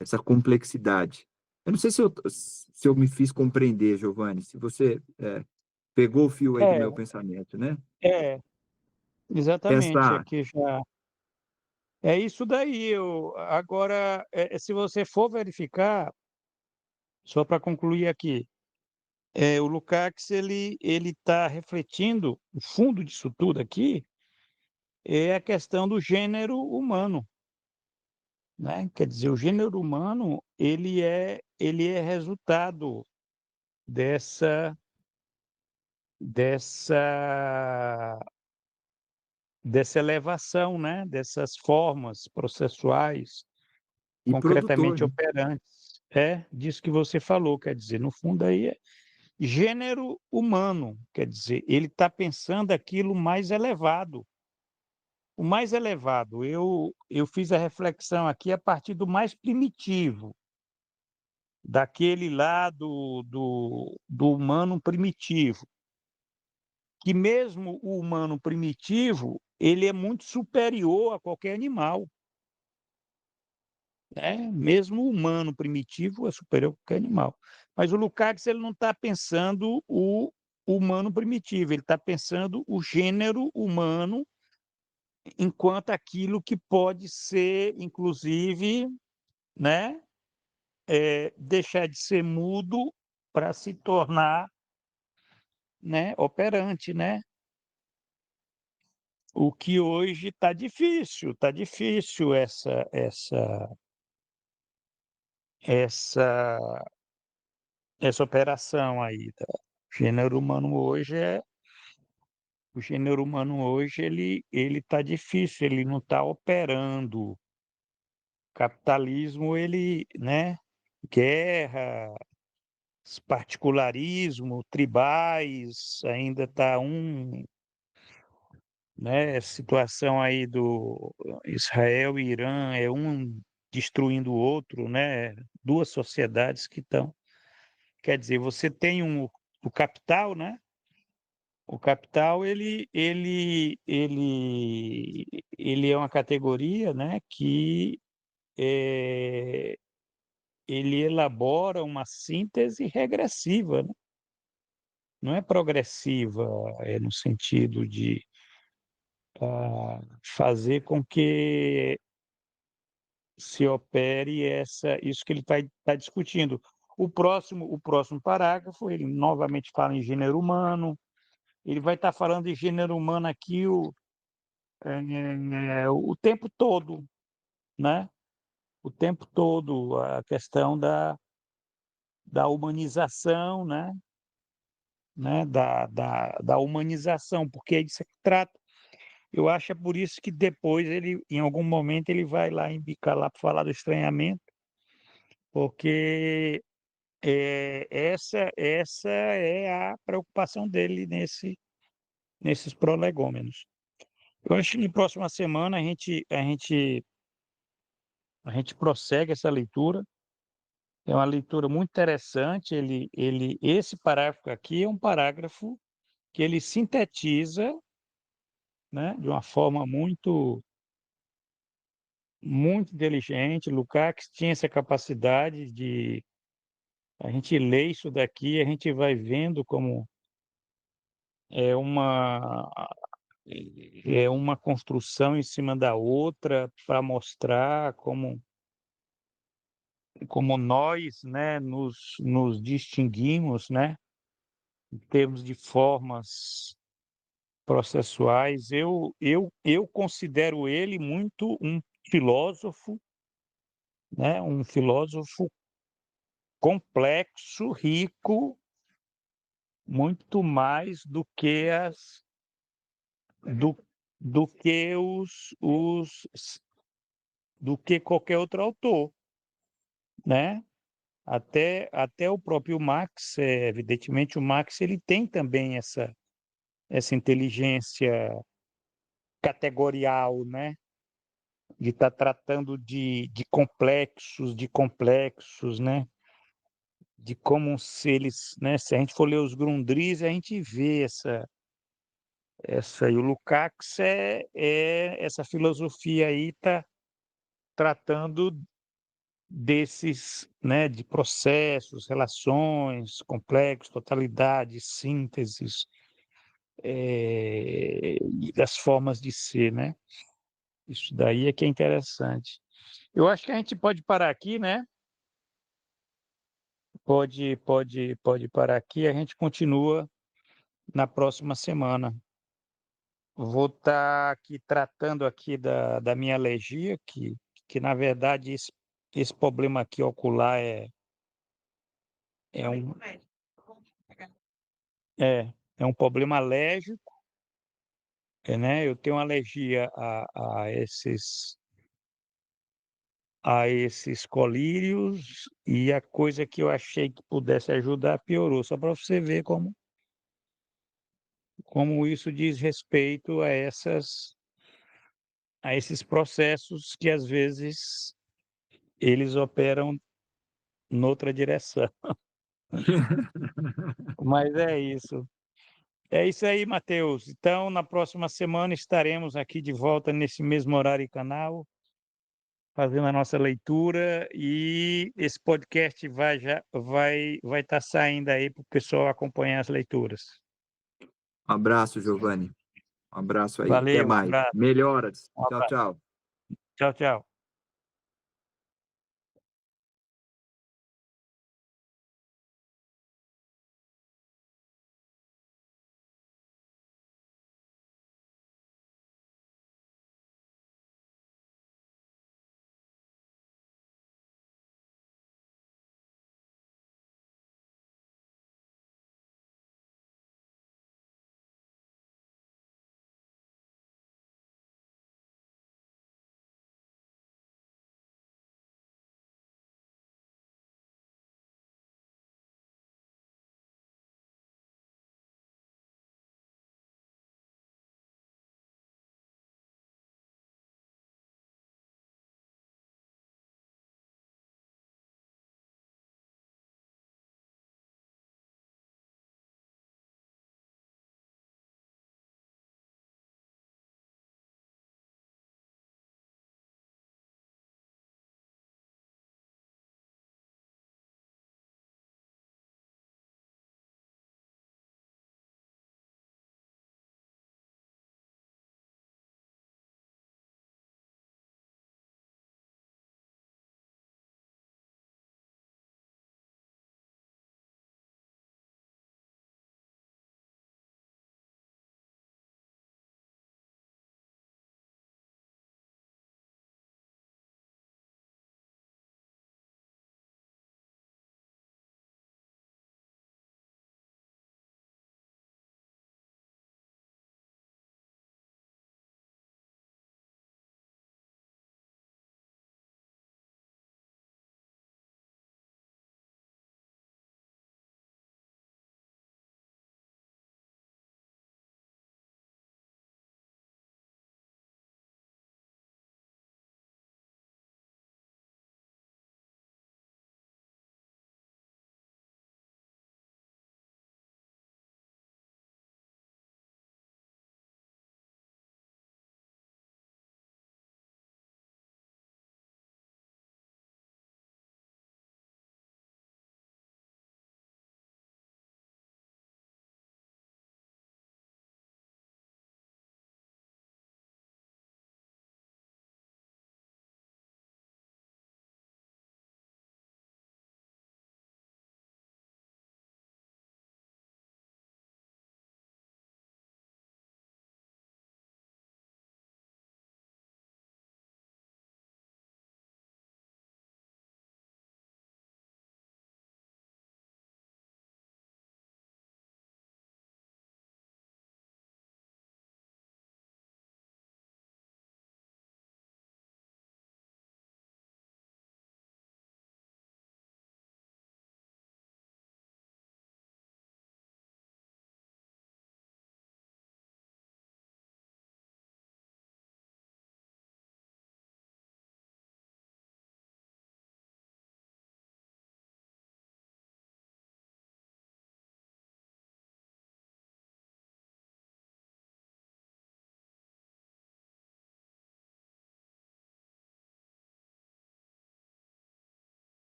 Essa complexidade. Eu não sei se eu me fiz compreender, Giovanni, se você pegou o fio aí do meu É, pensamento, né? é, exatamente, Essa, aqui já é isso daí. Agora, se você for verificar, só para concluir aqui, o Lukács ele está refletindo o fundo disso tudo aqui é a questão do gênero humano, né? Quer dizer, o gênero humano ele é resultado dessa dessa dessa elevação, né? Dessas formas processuais e produtor, concretamente né? operantes. É disso que você falou, quer dizer, no fundo aí é gênero humano, quer dizer, ele está pensando aquilo mais elevado. O mais elevado, eu fiz a reflexão aqui a partir do mais primitivo, daquele lá do humano primitivo, que mesmo o humano primitivo, ele é muito superior a qualquer animal, né? Mesmo o humano primitivo é superior a qualquer animal. Mas o Lukács ele não está pensando o humano primitivo, ele está pensando o gênero humano enquanto aquilo que pode ser, inclusive, né, deixar de ser mudo para se tornar, né, operante, né? O que hoje está difícil essa essa operação aí. Tá? O gênero humano hoje ele está difícil, ele não está operando. O capitalismo ele, né, guerra, particularismo, tribais, ainda está né, situação aí do Israel e Irã é um destruindo o outro, né, duas sociedades que estão, quer dizer, você tem o capital, né? O capital ele é uma categoria, né, que é, ele elabora uma síntese regressiva, né? Não é progressiva, no sentido de fazer com que se opere isso que ele está discutindo. O próximo parágrafo, ele novamente fala em gênero humano, ele vai estar falando de gênero humano aqui o tempo todo, né? O tempo todo, a questão da humanização, né? Da humanização, porque é disso que trata. Eu acho que é por isso que depois ele, em algum momento, ele vai lá embicar lá para falar do estranhamento, porque essa é a preocupação dele nesses prolegômenos. Eu acho que na próxima semana a gente prossegue essa leitura. É uma leitura muito interessante. Esse parágrafo aqui é um parágrafo que ele sintetiza, né, de uma forma muito muito inteligente. Lukács tinha essa capacidade de a gente ler isso daqui, a gente vai vendo como é uma é uma construção em cima da outra para mostrar como nós, né, nos distinguimos, né, em termos de formas processuais. Eu considero ele muito um filósofo, né, um filósofo complexo, rico, muito mais do, do que do que qualquer outro autor, né? Até o próprio Marx, evidentemente o Marx ele tem também essa inteligência categorial, né? De estar tratando de complexos, né? De como se eles, né? Se a gente for ler os Grundrisse, a gente vê E o Lukács essa filosofia aí está tratando desses, né, de processos, relações complexos, totalidade, sínteses, e das formas de ser, né? Isso daí é que é interessante. Eu acho que a gente pode parar aqui, né? Pode parar aqui, a gente continua na próxima semana. Vou estar aqui tratando aqui da minha alergia, que na verdade esse problema aqui ocular é um, é, é um problema alérgico, né? Eu tenho alergia a esses colírios e a coisa que eu achei que pudesse ajudar piorou, só para você ver como isso diz respeito a esses processos que às vezes eles operam noutra direção. Mas é isso. É isso aí, Matheus. Então, na próxima semana estaremos aqui de volta nesse mesmo horário e canal, fazendo a nossa leitura e esse podcast vai estar saindo aí para o pessoal acompanhar as leituras. Um abraço, Giovanni. Um abraço aí. Até Valeu, um mais. abraço. Melhoras. Um Tchau, abraço. tchau. Tchau, tchau.